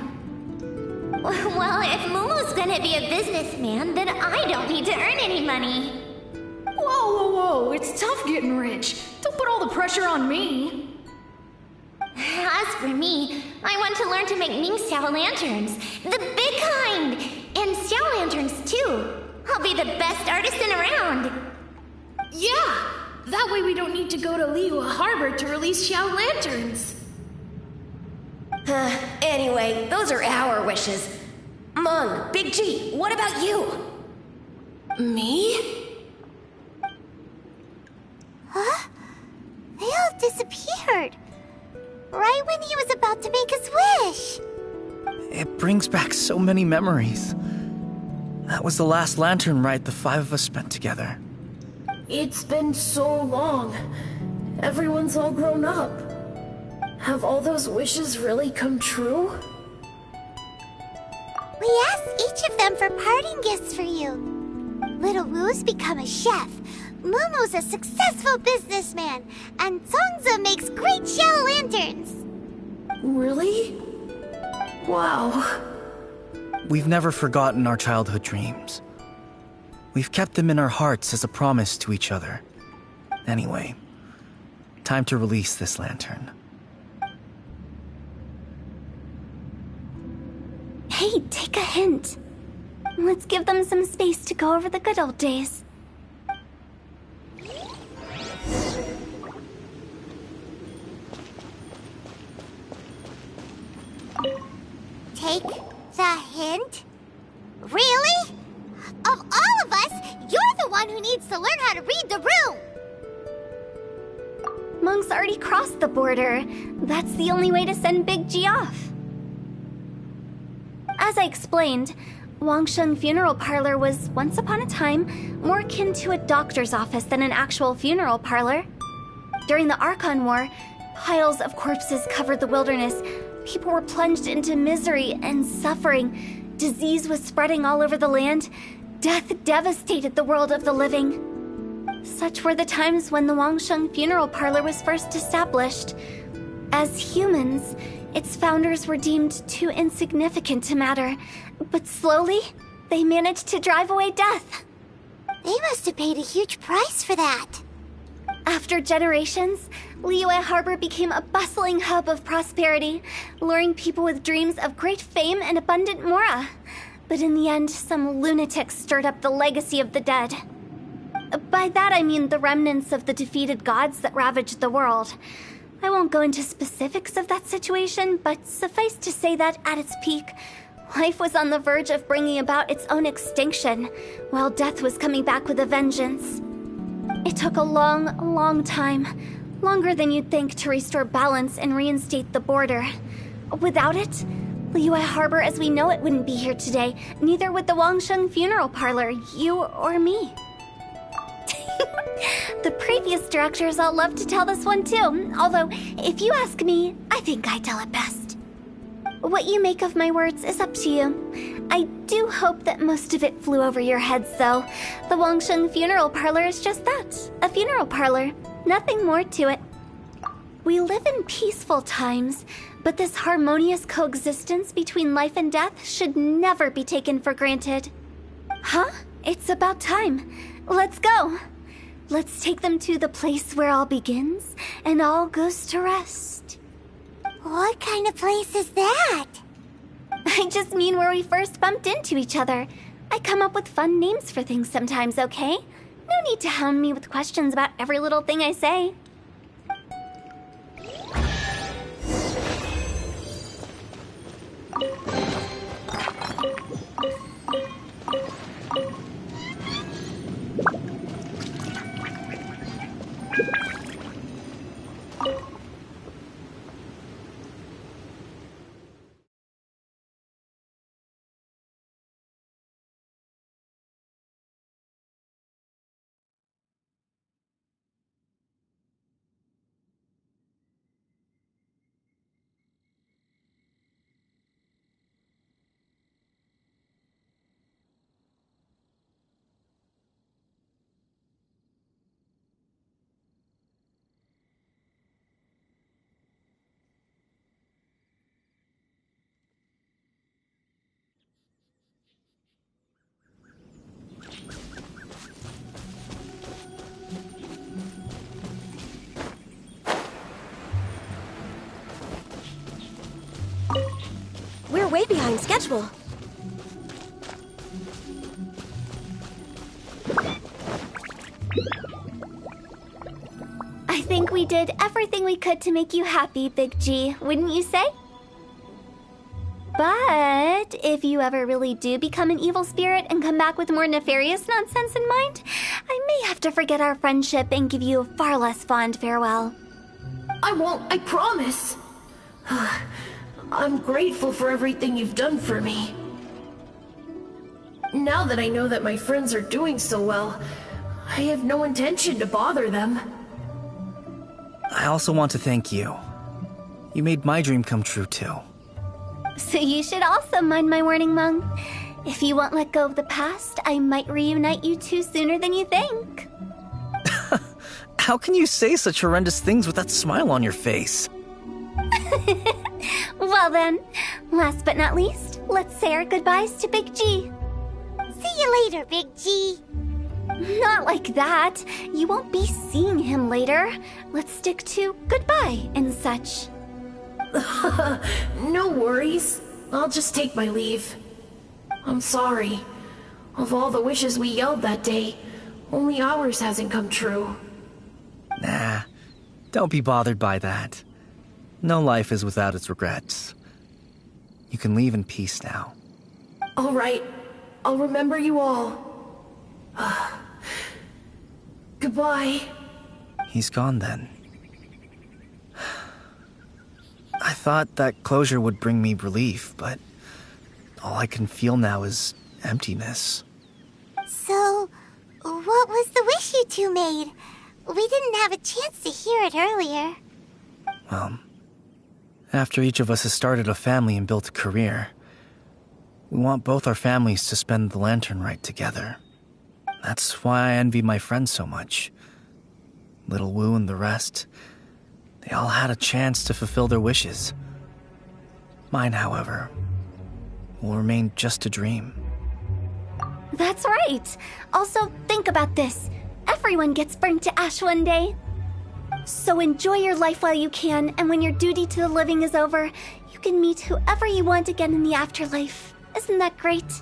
Well, if Momo's gonna be a businessman, then I don't need to earn any money. Whoa, it's tough getting rich. Don't put all the pressure on me. As for me, I want to learn to make Ming Xiao lanterns. The big kind! And Xiao lanterns, too. I'll be the best artisan around. Yeah! That way we don't need to go to Liyue Harbor to release Xiao lanterns. Anyway, those are our wishes. Mung, Big G, what about you? Me? Huh? They all disappeared. Right when he was about to make his wish. It brings back so many memories. That was the last lantern ride the 5 of us spent together. It's been so long. Everyone's all grown up. Have all those wishes really come true? We asked each of them for parting gifts for you. Little Wu's become a chef. Momo's a successful businessman. And Songza makes great shell lanterns. Really? Wow. We've never forgotten our childhood dreams. We've kept them in our hearts as a promise to each other. Anyway, time to release this lantern. Hey, take a hint. Let's give them some space to go over the good old days. Take the hint? Really? Of all of us, you're the one who needs to learn how to read the room! Monk's already crossed the border. That's the only way to send Big G off. As I explained, Wangsheng Funeral Parlor was, once upon a time, more akin to a doctor's office than an actual funeral parlor. During the Archon War, piles of corpses covered the wilderness. People were plunged into misery and suffering. Disease was spreading all over the land. Death devastated the world of the living. Such were the times when the Wangsheng Funeral Parlor was first established. As humans, its founders were deemed too insignificant to matter, but slowly, they managed to drive away death. They must have paid a huge price for that. After generations, Liyue Harbor became a bustling hub of prosperity, luring people with dreams of great fame and abundant mora. But in the end, some lunatics stirred up the legacy of the dead. By that I mean the remnants of the defeated gods that ravaged the world. I won't go into specifics of that situation, but suffice to say that at its peak, life was on the verge of bringing about its own extinction, while death was coming back with a vengeance. It took a long time, longer than you'd think, to restore balance and reinstate the border. Without it, Liyue Harbor as we know it wouldn't be here today, neither would the Wangsheng Funeral Parlor, you or me. The previous directors all love to tell this one too, although, if you ask me, I think I tell it best. What you make of my words is up to you. I do hope that most of it flew over your heads, though. The Wangsheng Funeral Parlor is just that, a funeral parlor. Nothing more to it. We live in peaceful times, but this harmonious coexistence between life and death should never be taken for granted. Huh? It's about time. Let's go. Let's take them to the place where all begins and all goes to rest. What kind of place is that? I just mean where we first bumped into each other. I come up with fun names for things sometimes, okay? No need to hound me with questions about every little thing I say. We're way behind schedule. I think we did everything we could to make you happy, Big G, wouldn't you say? But if you ever really do become an evil spirit and come back with more nefarious nonsense in mind, I may have to forget our friendship and give you a far less fond farewell. I won't, I promise. I'm grateful for everything you've done for me. Now that I know that my friends are doing so well, I have no intention to bother them. I also want to thank you. You made my dream come true, too. So you should also mind my warning, Mung. If you won't let go of the past, I might reunite you two sooner than you think. How can you say such horrendous things with that smile on your face? Well then, last but not least, let's say our goodbyes to Big G. See you later, Big G. Not like that. You won't be seeing him later. Let's stick to goodbye and such. No worries. I'll just take my leave. I'm sorry. Of all the wishes we yelled that day, only ours hasn't come true. Nah, don't be bothered by that. No life is without its regrets. You can leave in peace now. All right. I'll remember you all. Goodbye. He's gone then. I thought that closure would bring me relief, but all I can feel now is emptiness. So, what was the wish you two made? We didn't have a chance to hear it earlier. Well, after each of us has started a family and built a career, we want both our families to spend the lantern rite together. That's why I envy my friends so much. Little Wu and the rest, they all had a chance to fulfill their wishes. Mine, however, will remain just a dream. That's right. Also, think about this. Everyone gets burnt to ash one day. So enjoy your life while you can, and when your duty to the living is over, you can meet whoever you want again in the afterlife. Isn't that great?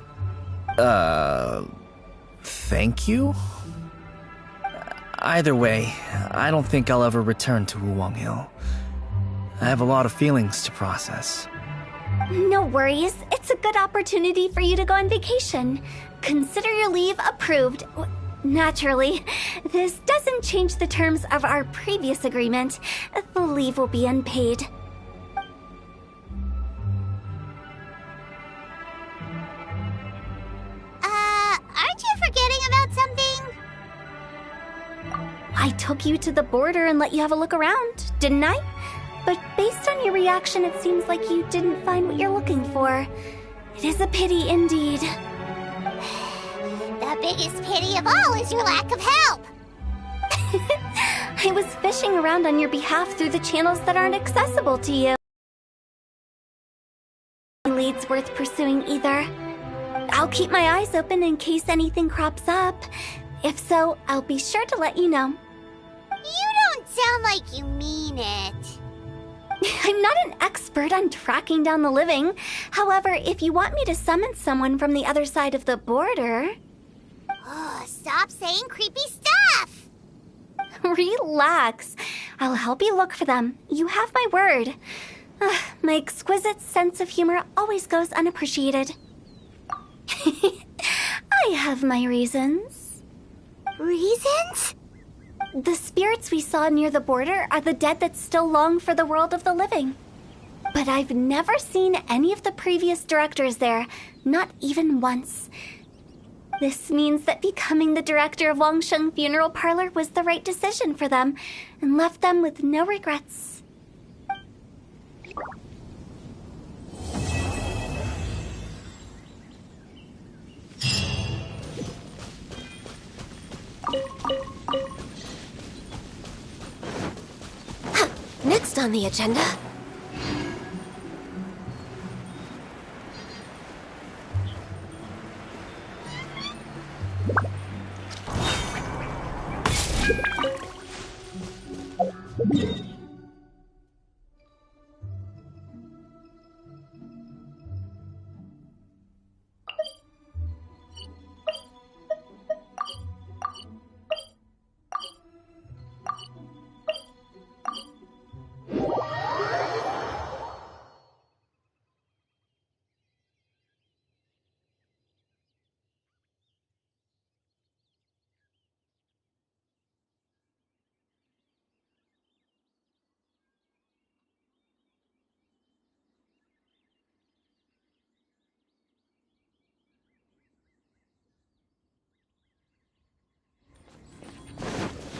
Thank you? Either way, I don't think I'll ever return to Wuwang Hill. I have a lot of feelings to process. No worries. It's a good opportunity for you to go on vacation. Consider your leave approved. Naturally, this doesn't change the terms of our previous agreement. The leave will be unpaid. Aren't you forgetting about something? I took you to the border and let you have a look around, didn't I? But based on your reaction, it seems like you didn't find what you're looking for. It is a pity indeed. The biggest pity of all is your lack of help. I was fishing around on your behalf through the channels that aren't accessible to you. Leads worth pursuing either. I'll keep my eyes open in case anything crops up. If so, I'll be sure to let you know. You don't sound like you mean it. I'm not an expert on tracking down the living. However, if you want me to summon someone from the other side of the border... Oh, stop saying creepy stuff! Relax. I'll help you look for them. You have my word. My exquisite sense of humor always goes unappreciated. I have my reasons. Reasons? The spirits we saw near the border are the dead that still long for the world of the living. But I've never seen any of the previous directors there, not even once. This means that becoming the director of Wangsheng Funeral Parlor was the right decision for them, and left them with no regrets. Next on the agenda...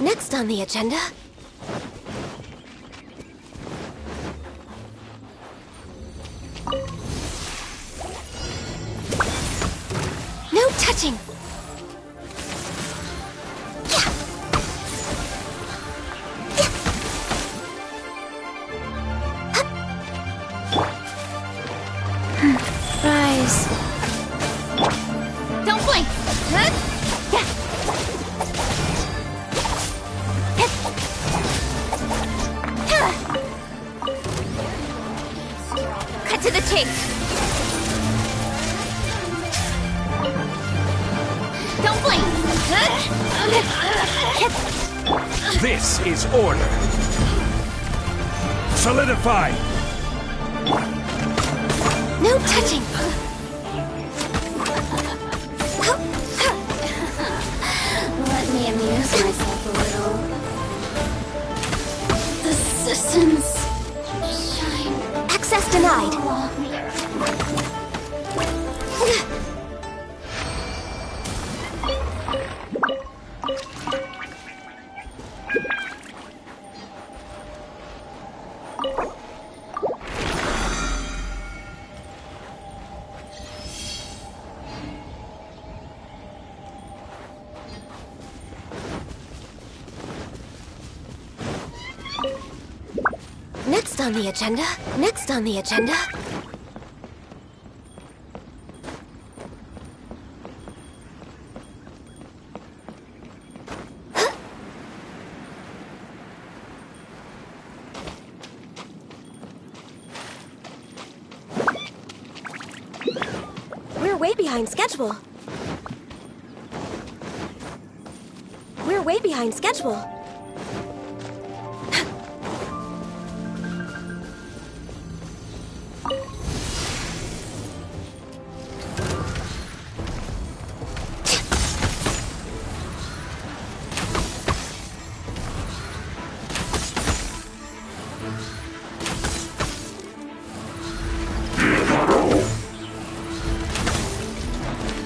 Next on the agenda... No touching! Rise. Don't blink! Cut to the chase! Don't blink! This is order. Solidify! No touching! Let me amuse myself a little. The systems shine. Access denied. Next on the agenda. Next on the agenda. We're way behind schedule. We're way behind schedule.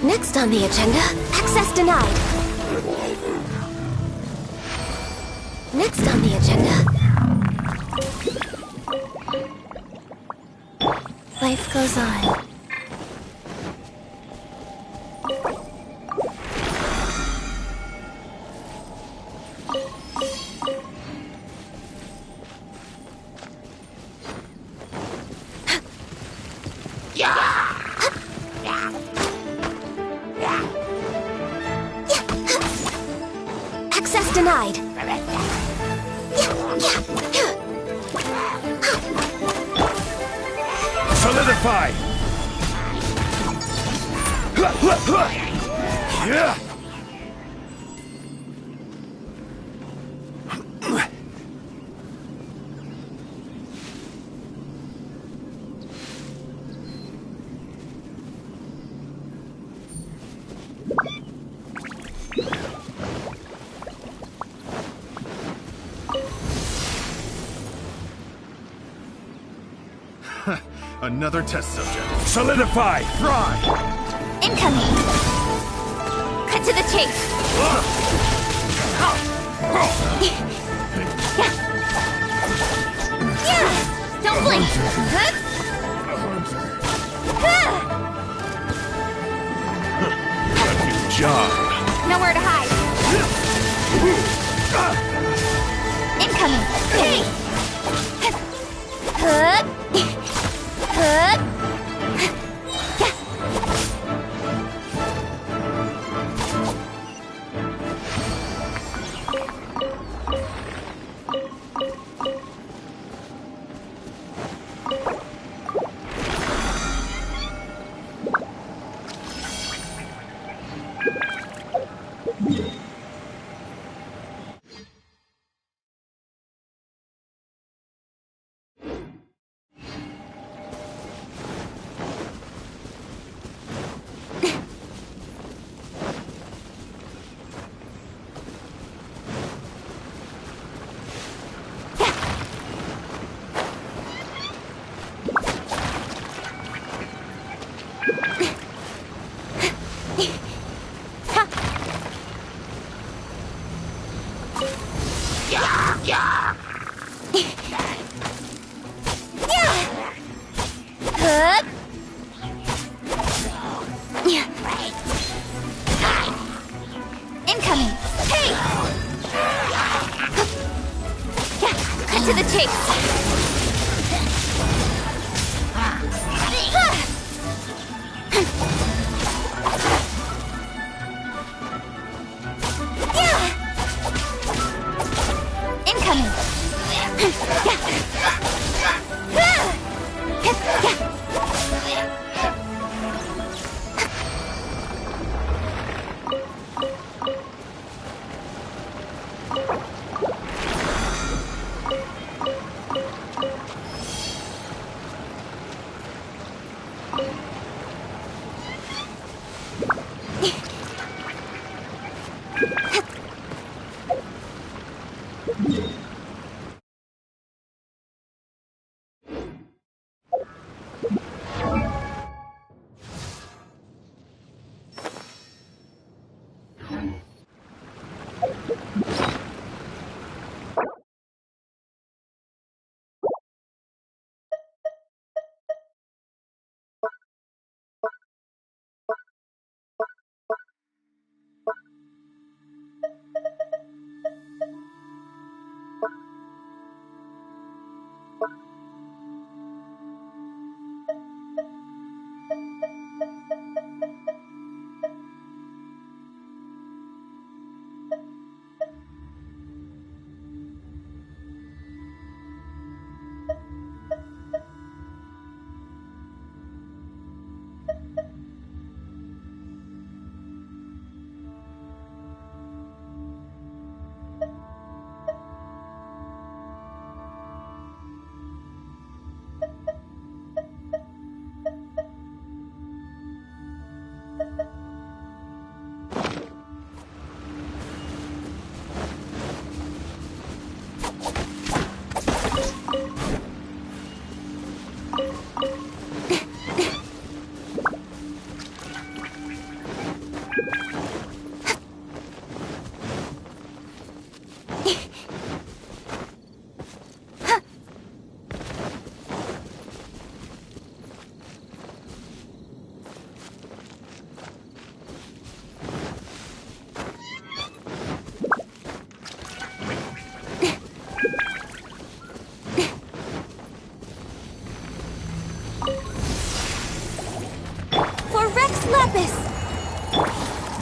Next on the agenda, access denied. Next on the agenda, life goes on. Access denied. Solidify! Yeah! Another test subject. Solidify! Fry! Incoming! Cut to the chase! Don't blink! Good job. Nowhere to hide! Incoming! Hey! Incoming! Hey! Cut to the chase! Incoming!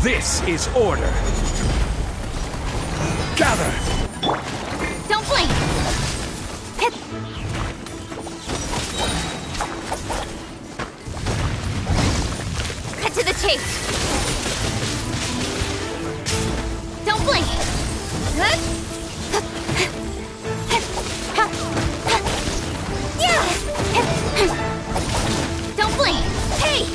This is order. Gather! Don't blink! Cut to the chase! Don't blink! Don't blink! Hey!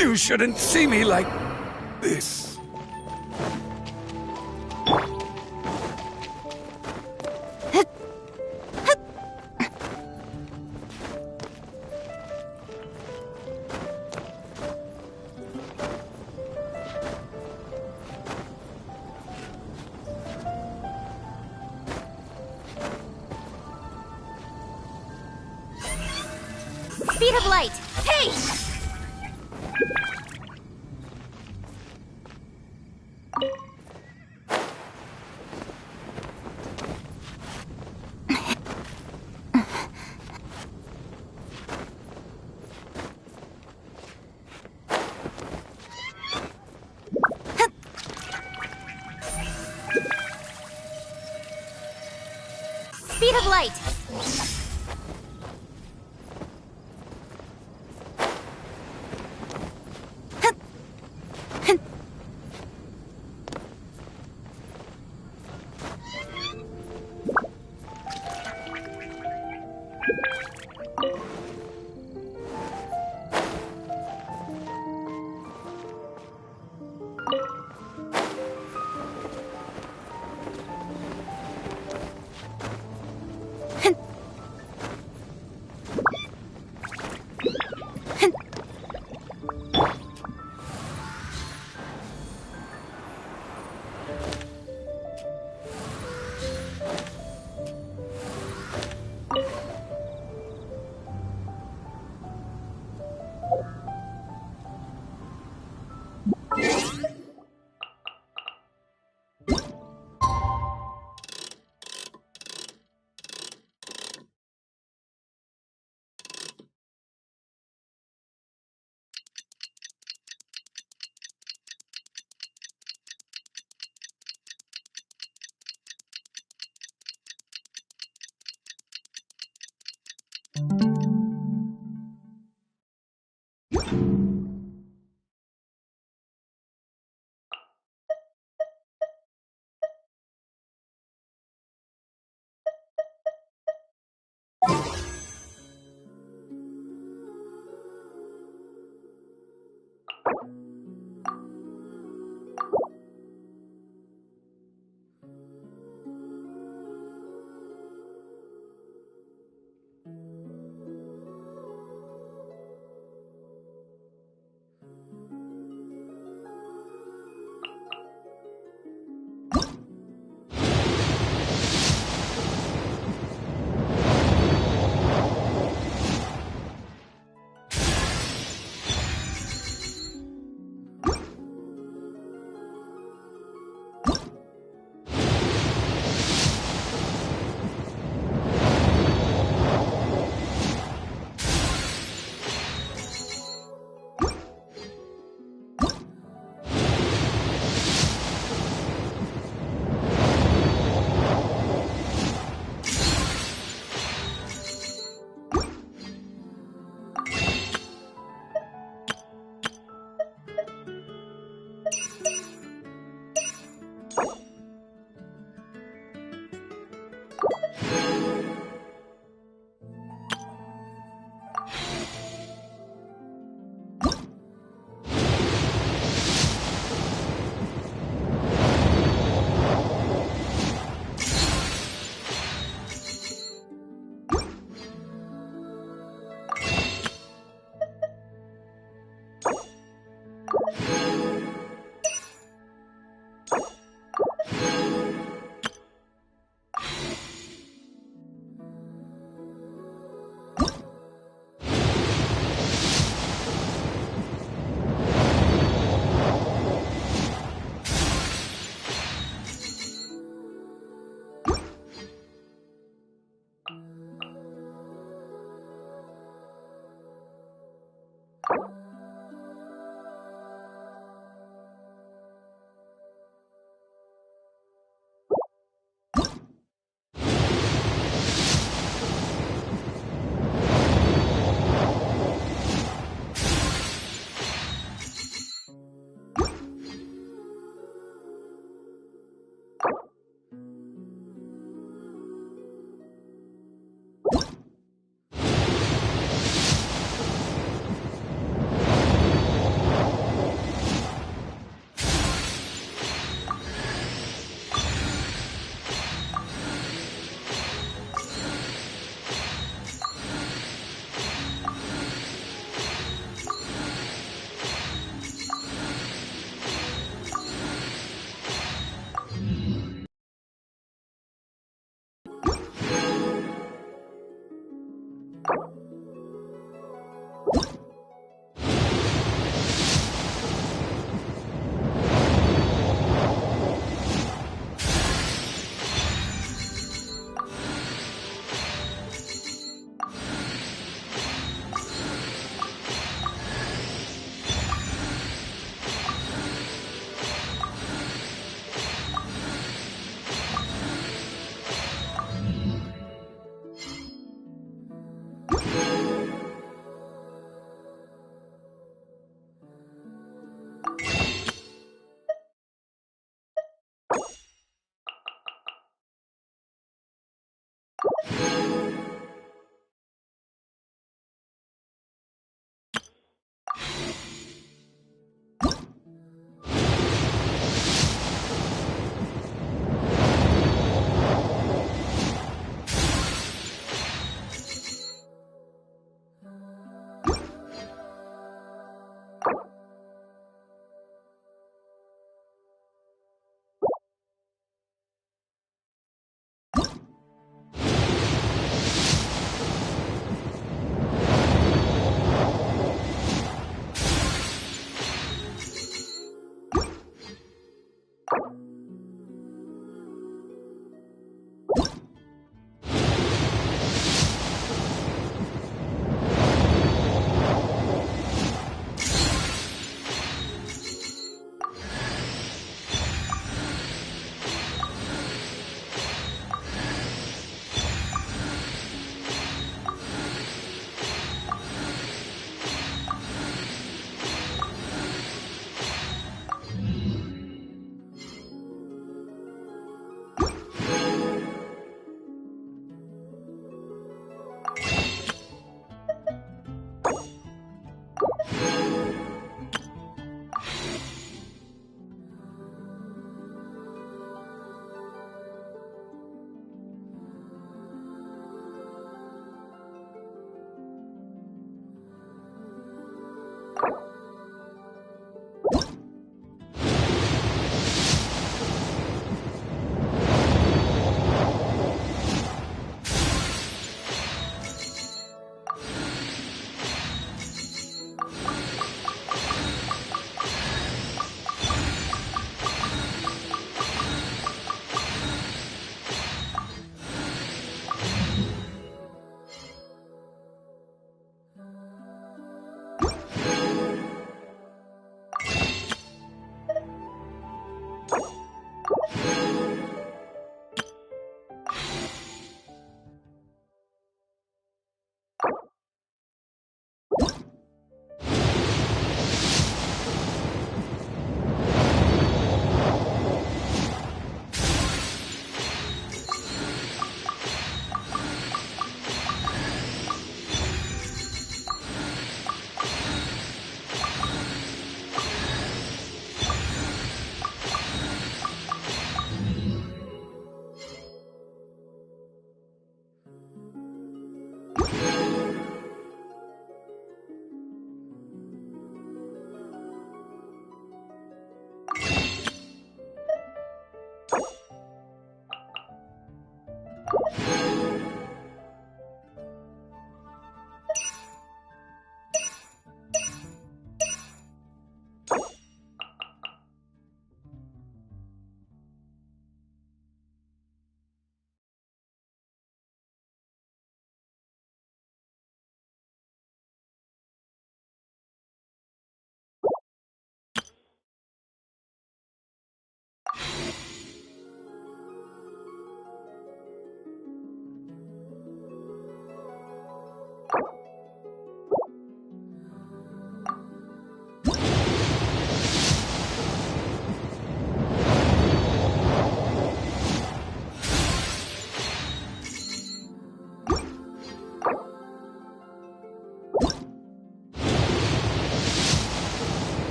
You shouldn't see me like this. Speed of light! Hey! Speed of light!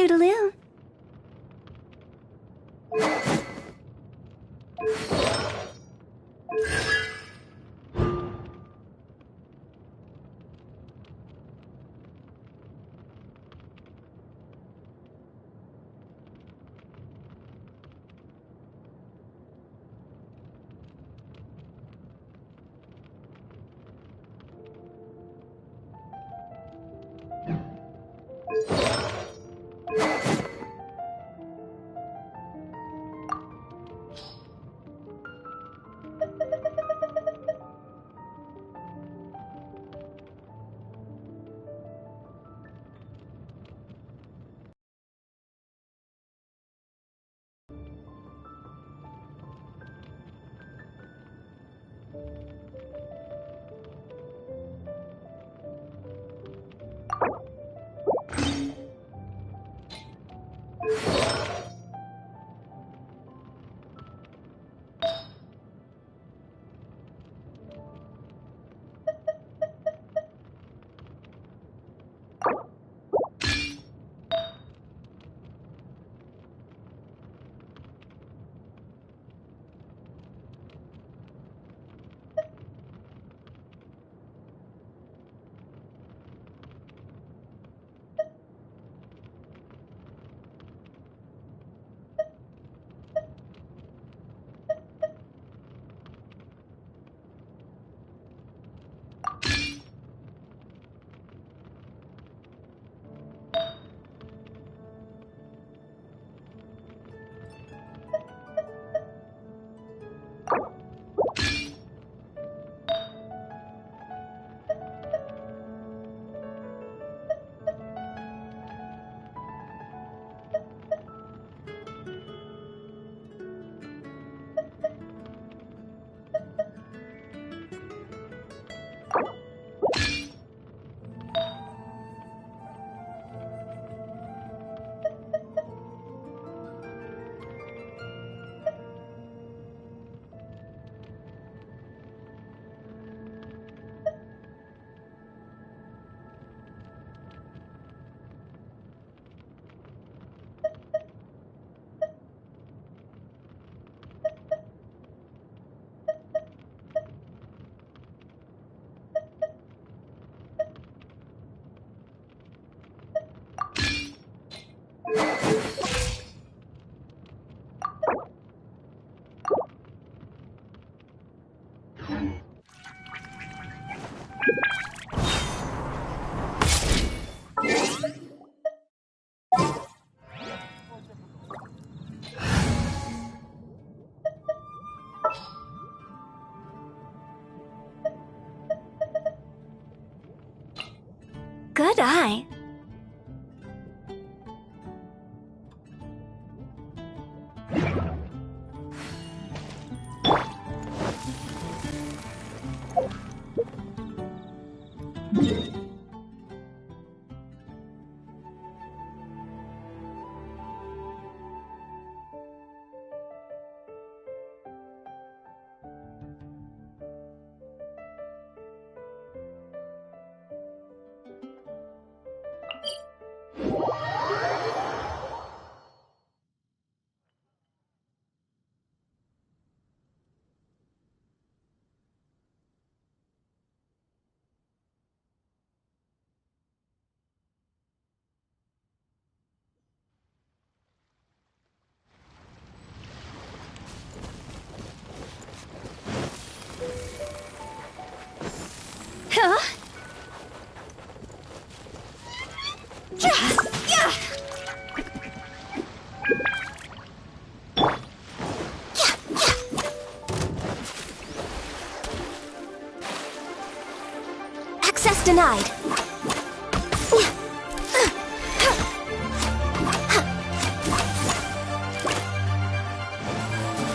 Toodaloo. did I? Huh? Access denied.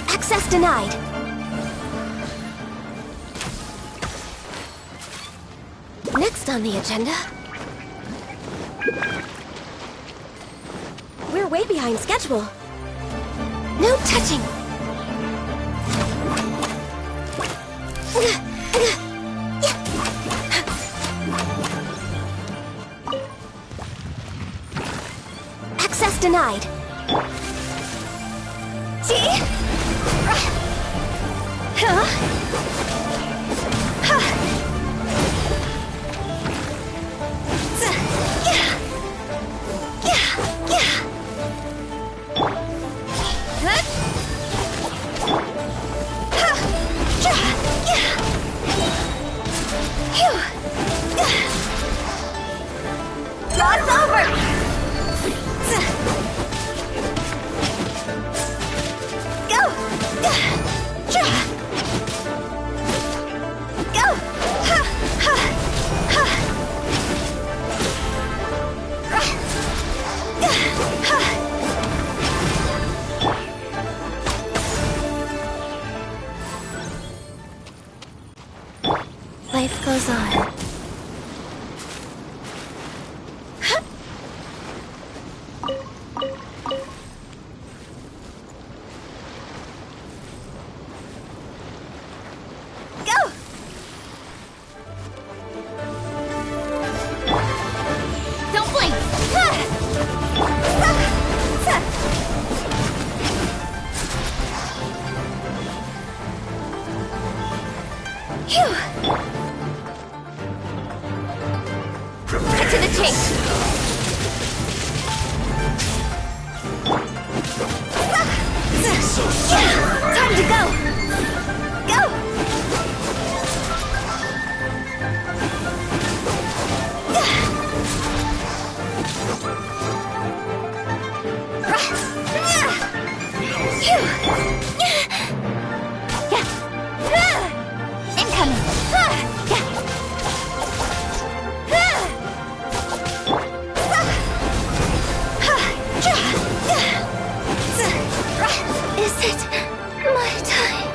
Access denied. Next on the agenda... We're way behind schedule. No touching! Access denied. Draw's over! Go! Go! Life goes on. Cut to the chase! Time to go! Go! Incoming! Is it my time?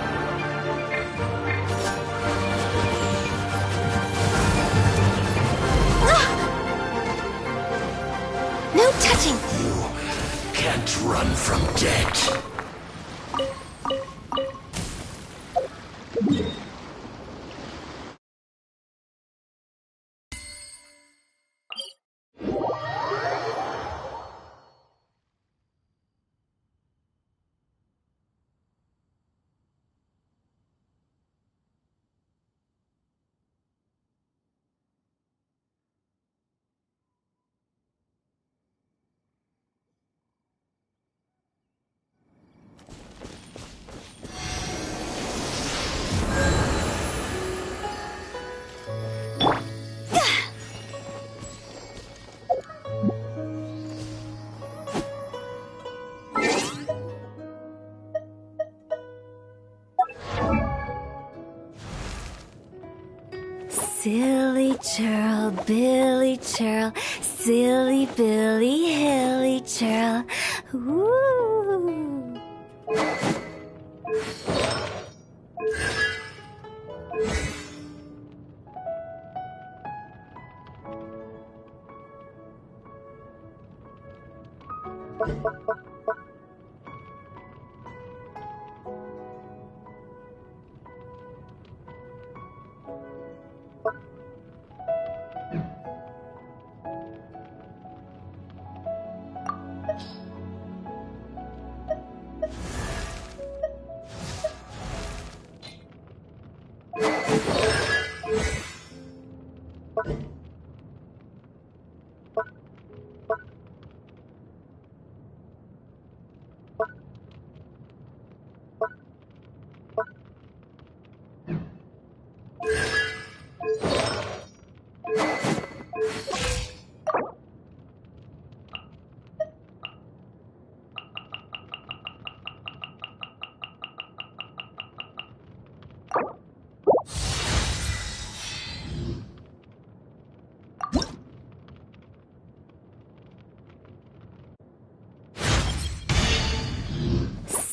Silly churl, Billy churl, silly Billy, hilly churl. Woo!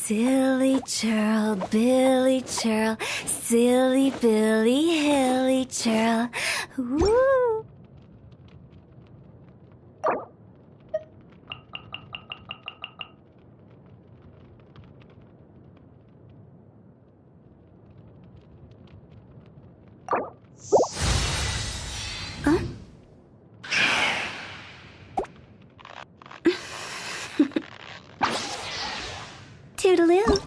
Silly churl, Billy churl, silly Billy, hilly churl. Woo! Huh? Toodaloo.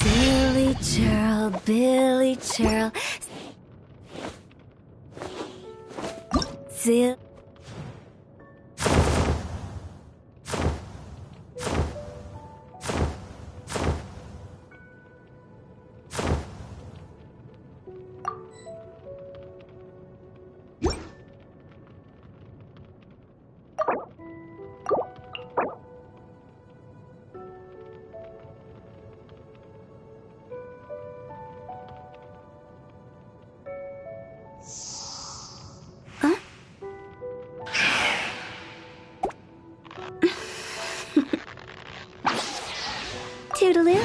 Silly churl, Billy churl, silly. Huh? Toodaloo.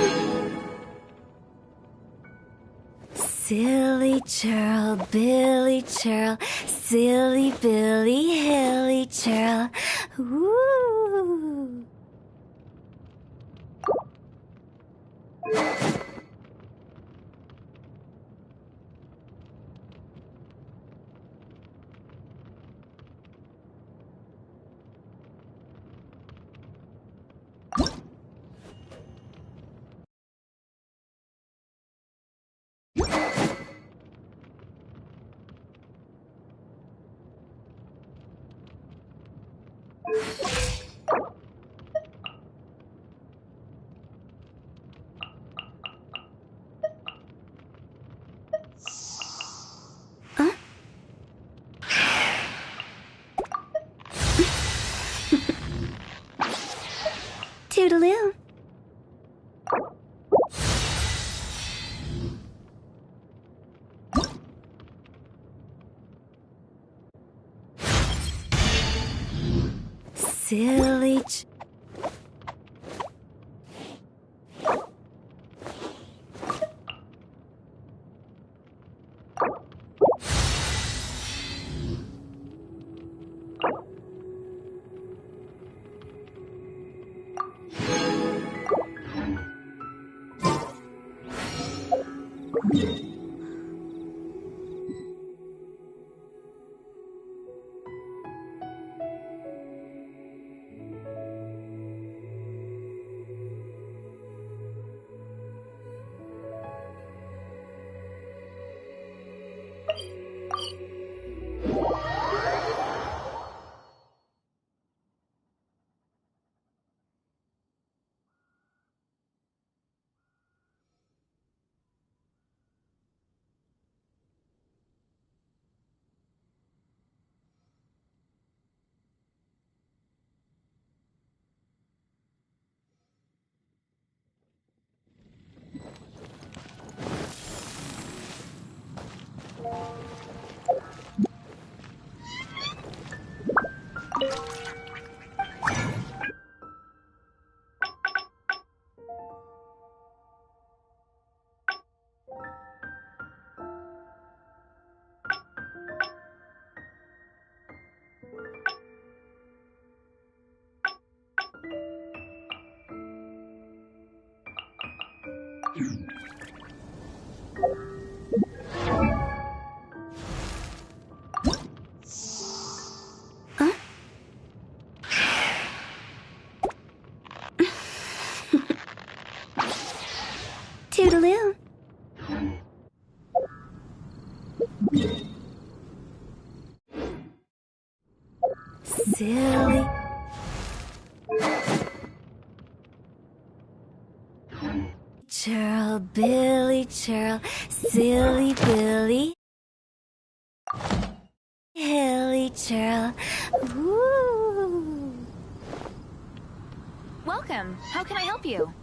Silly churl, Billy churl, silly Billy, hilly churl. Woo! Huh? Toodaloo. Silly silly. Churl, Billy, churl, silly Billy. Hilly churl. Ooh. Welcome. How can I help you?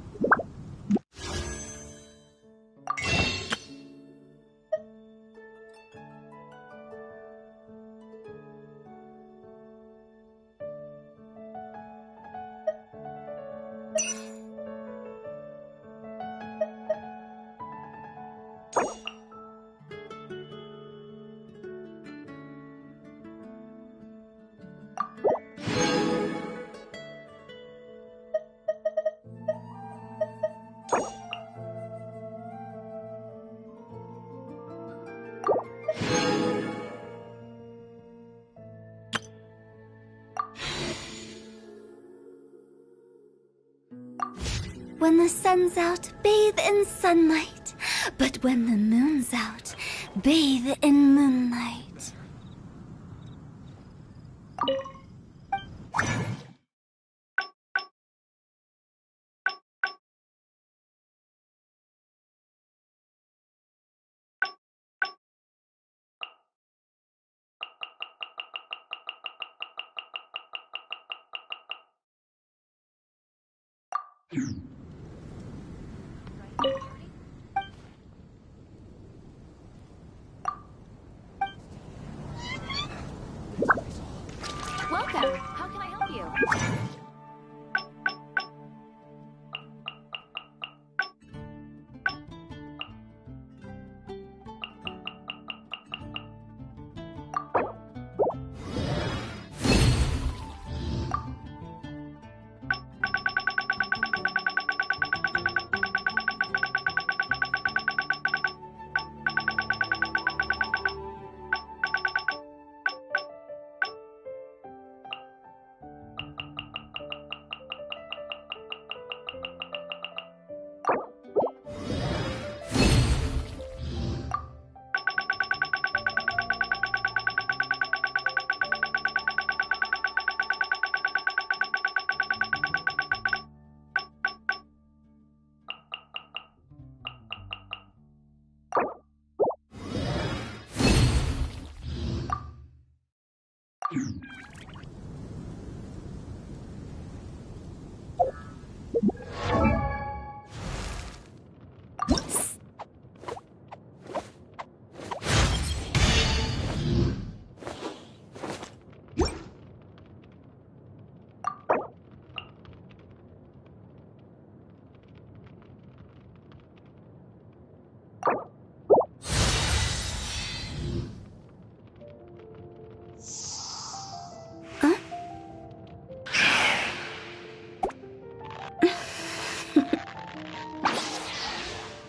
When the sun's out, bathe in sunlight. But when the moon's out, bathe in moonlight. Welcome. How can I help you?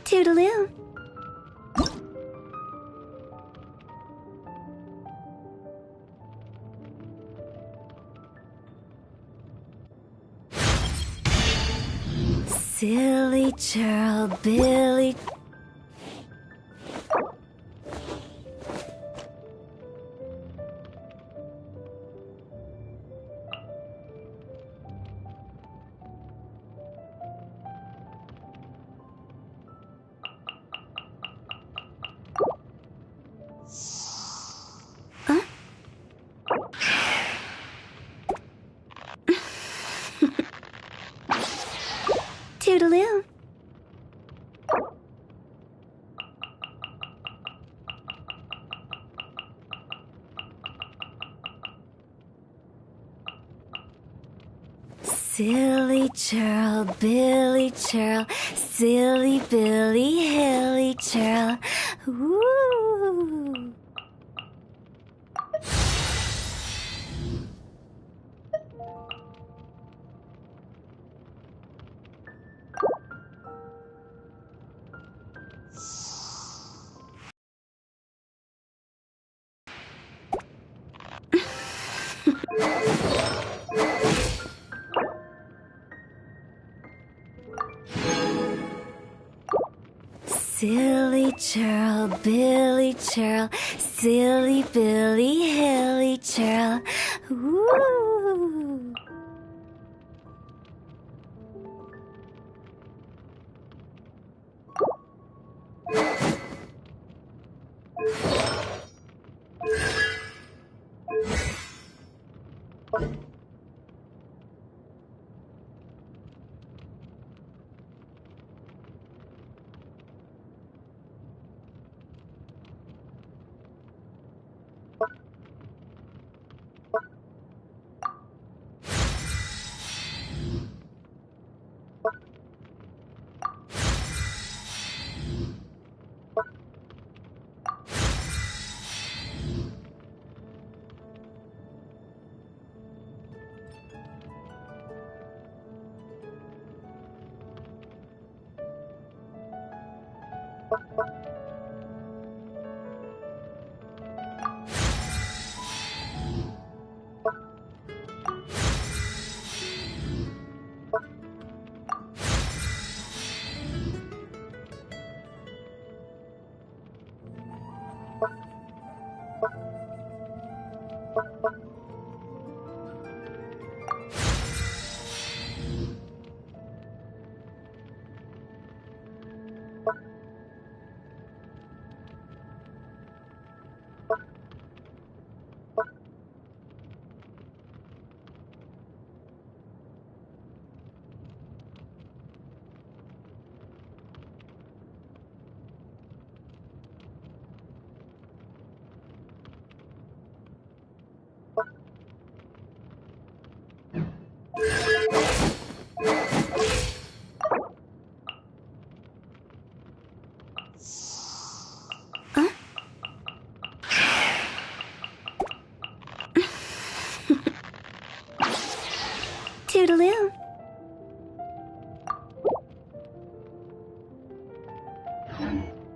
Toodaloo. Silly churl, Billy. Toodaloo. Silly churl, Billy churl, silly Billy, hilly churl. Ooh. Silly churl, Billy churl, silly Billy, hilly churl. Ooh. Toodaloo.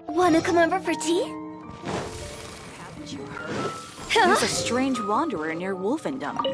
Wanna come over for tea? Haven't you heard? There's a strange wanderer near Wolfendom.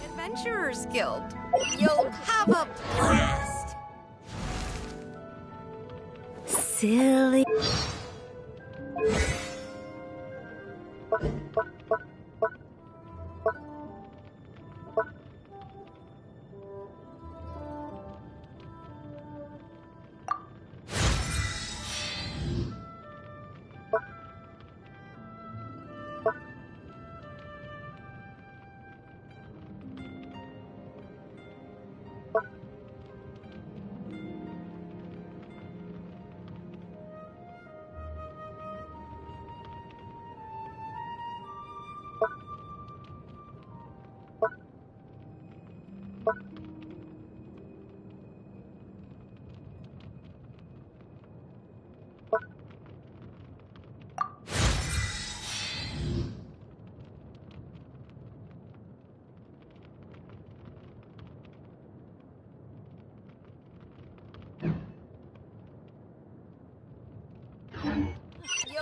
Adventurers Guild. You'll have a blast. Silly.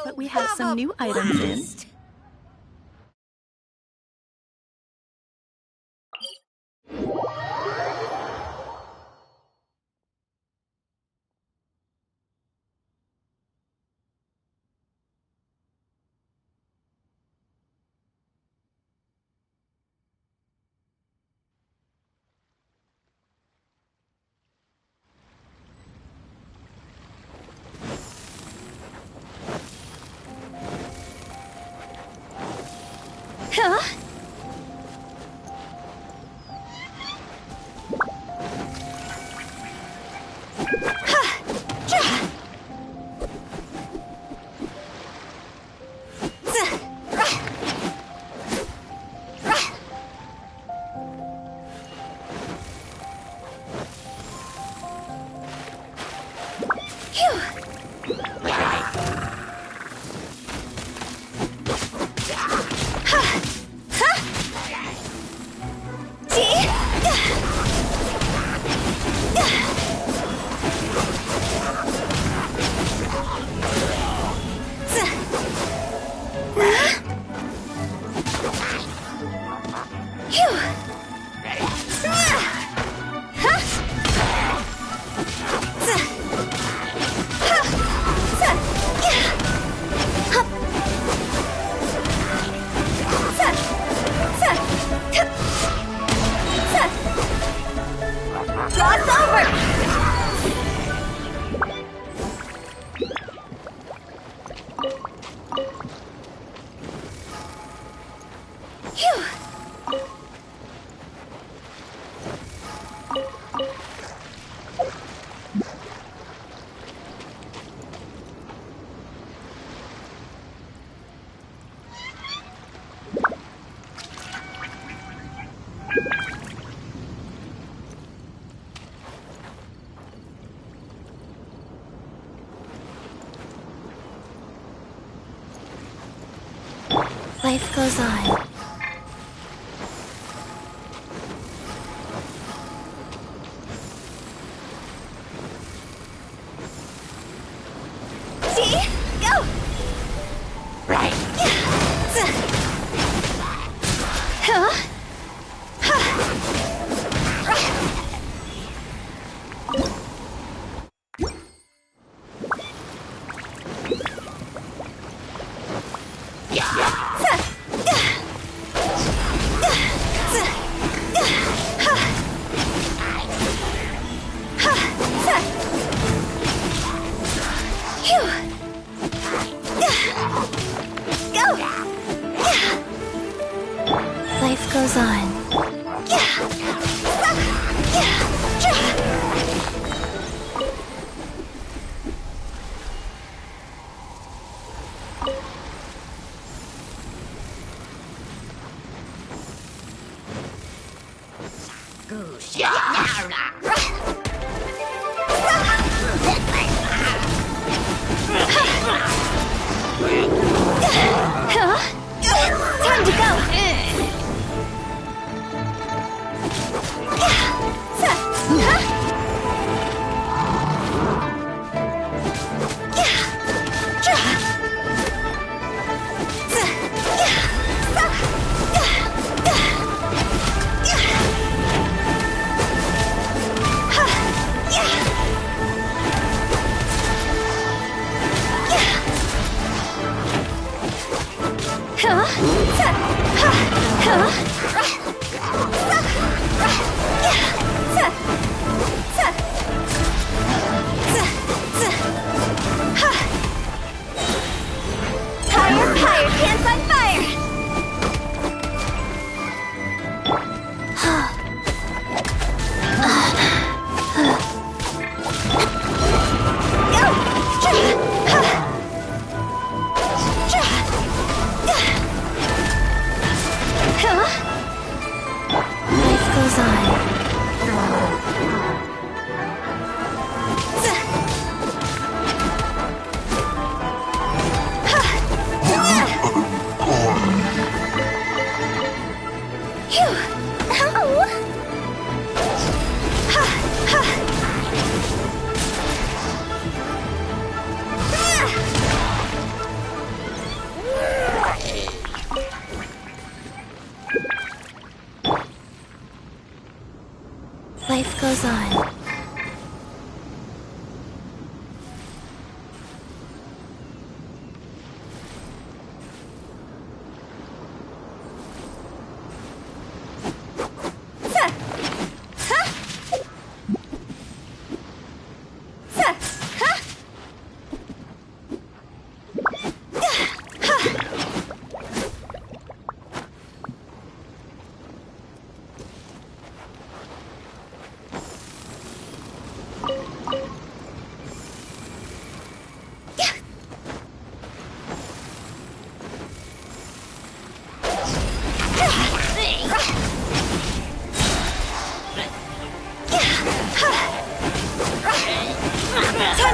But we have some new items in. Huh? Life goes on. See? Go! Right. Huh?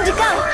to go!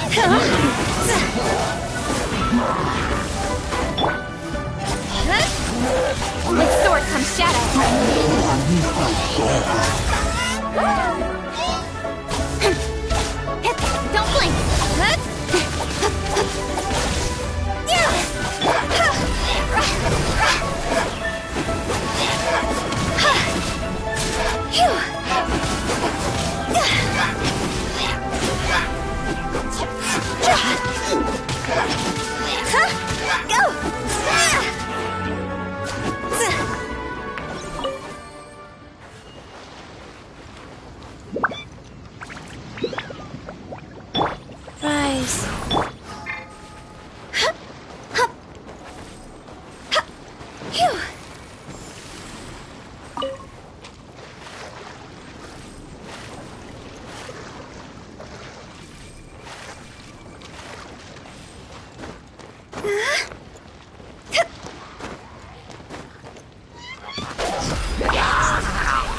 Phew! Huh? With sword comes shadow. Don't blink. Rise. Phew.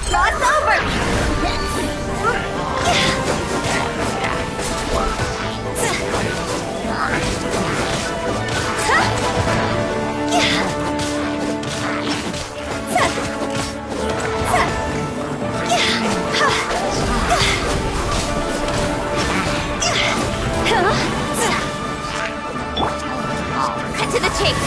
Cross over! Cut to the chase!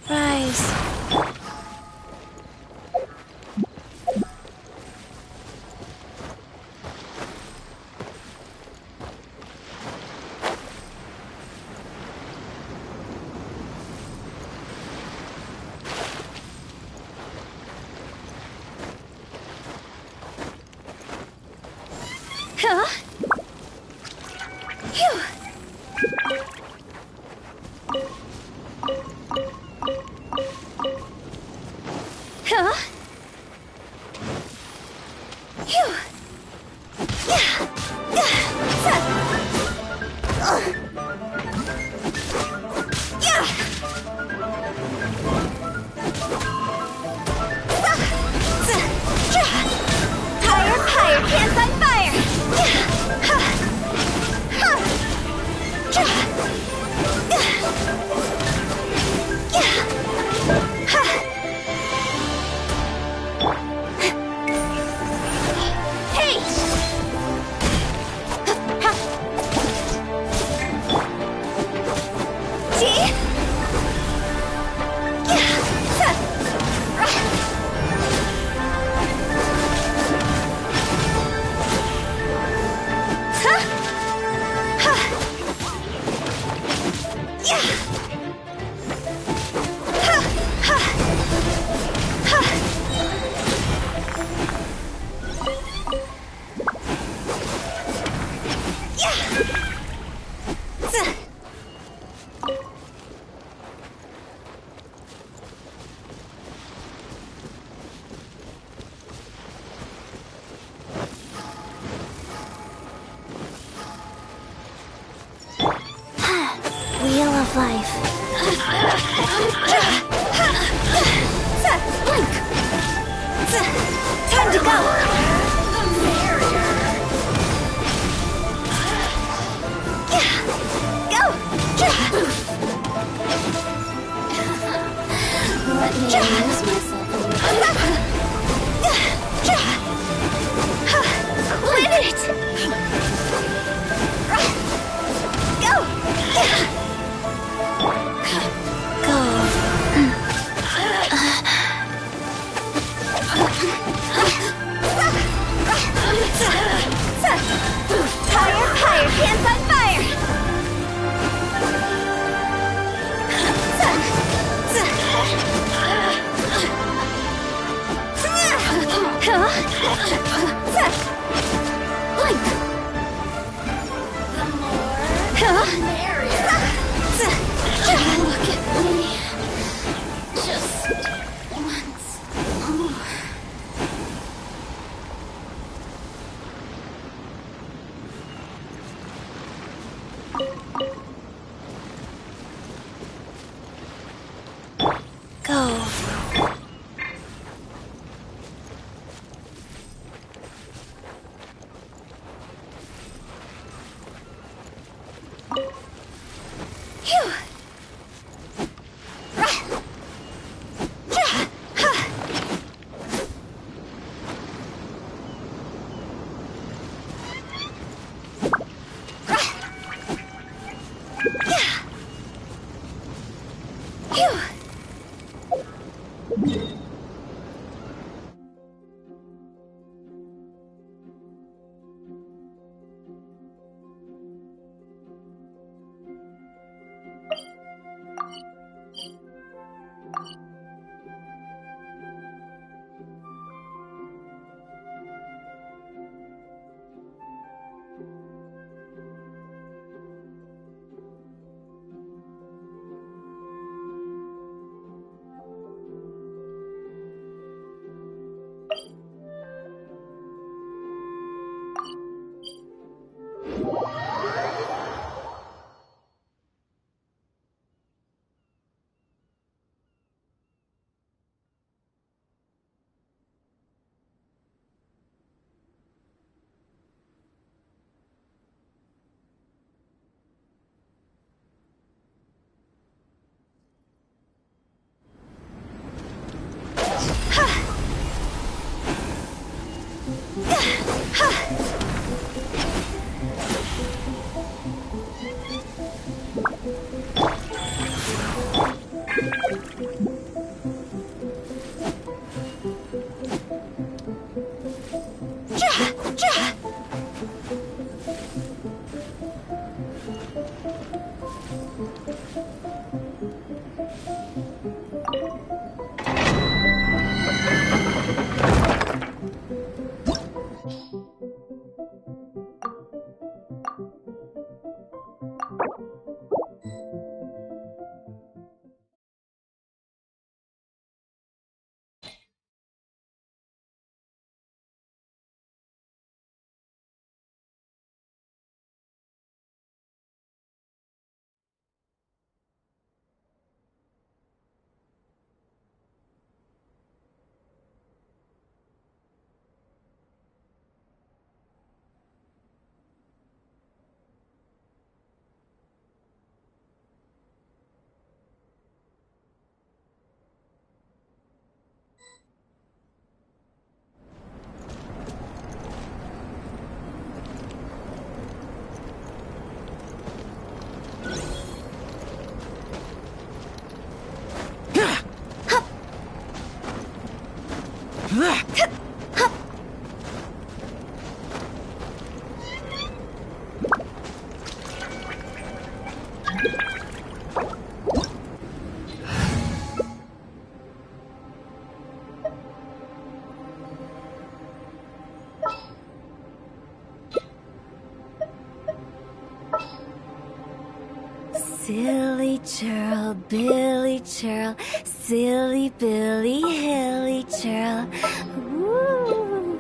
Rise. Huh? Phew. Huh? Phew. Higher, pants on fire! Let me amuse myself a little. Quit it! Higher, higher, hands on fire! Look at me. Just once more. Go. Phew! Silly churl, Billy churl, silly Billy, hilly churl. Woo!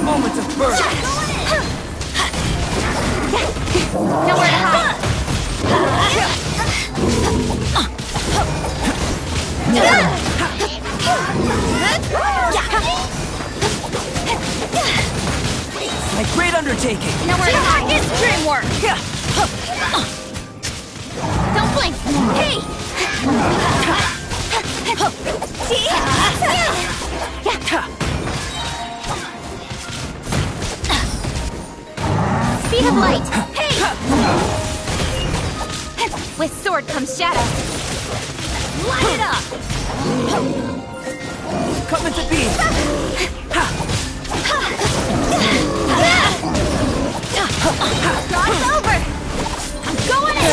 Moments of burst. Nowhere to hide. A great undertaking. Nowhere to hide. It's dream work. Don't blink. Hey. Speed of light. Hey. With sword comes shadow. Light it up. Come into being. Cross over. I'm going in.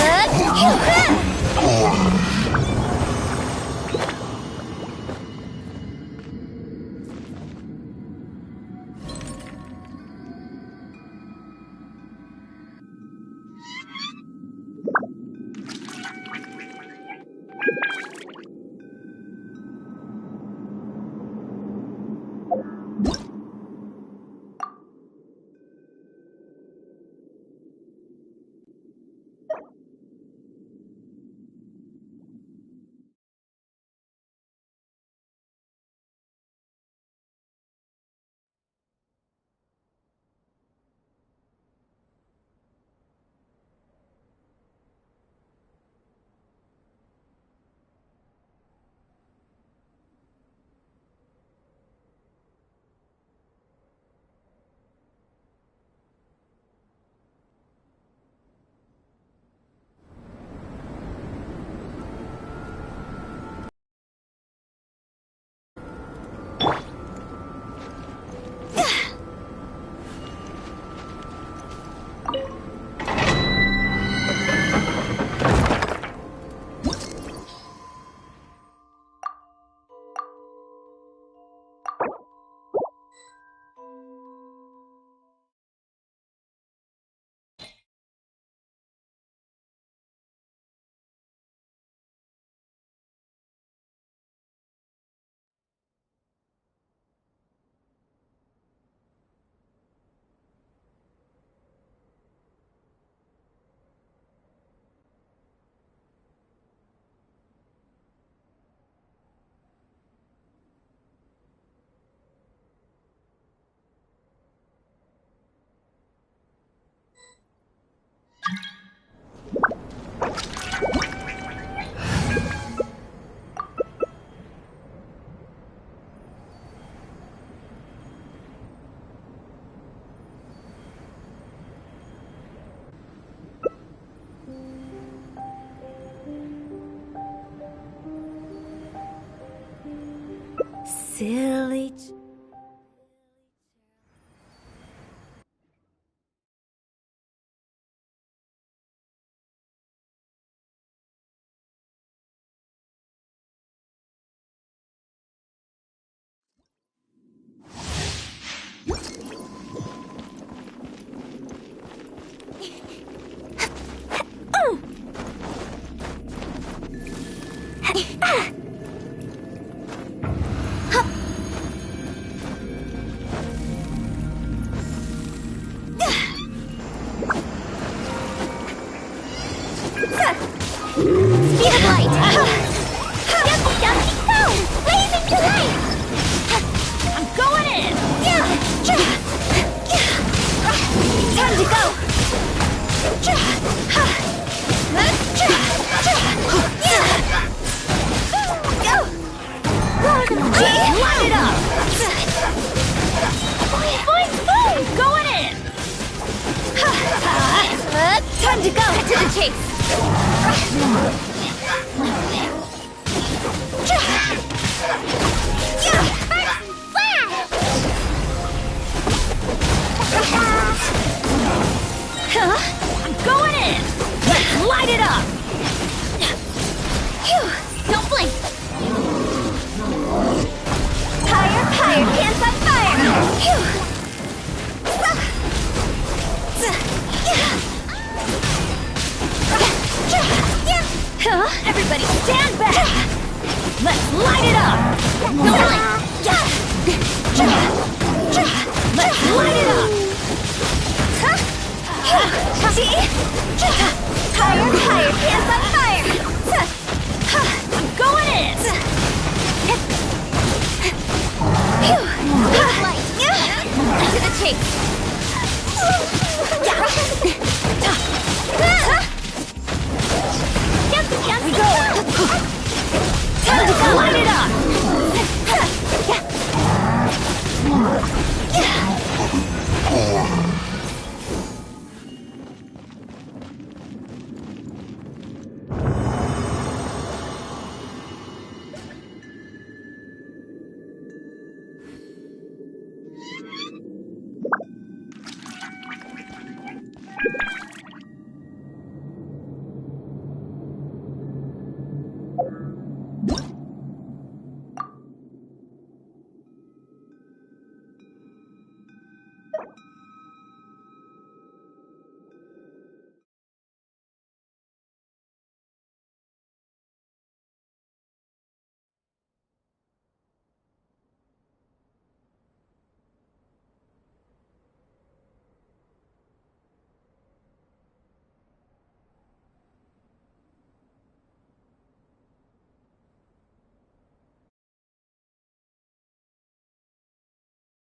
Silly. Speed of light! Yucky, yucky, go! Blazing to light! I'm going in! Time to go! Light it up! Boing, boing, boing! Going in! Time to go! Cut to the chase! I'm going in! Let's light it up! Don't blink! Higher, higher, hands on fire! Everybody stand back! Let's light it up! Let's light it up! See? Higher, higher, hands on fire! I'm going in! To the chase!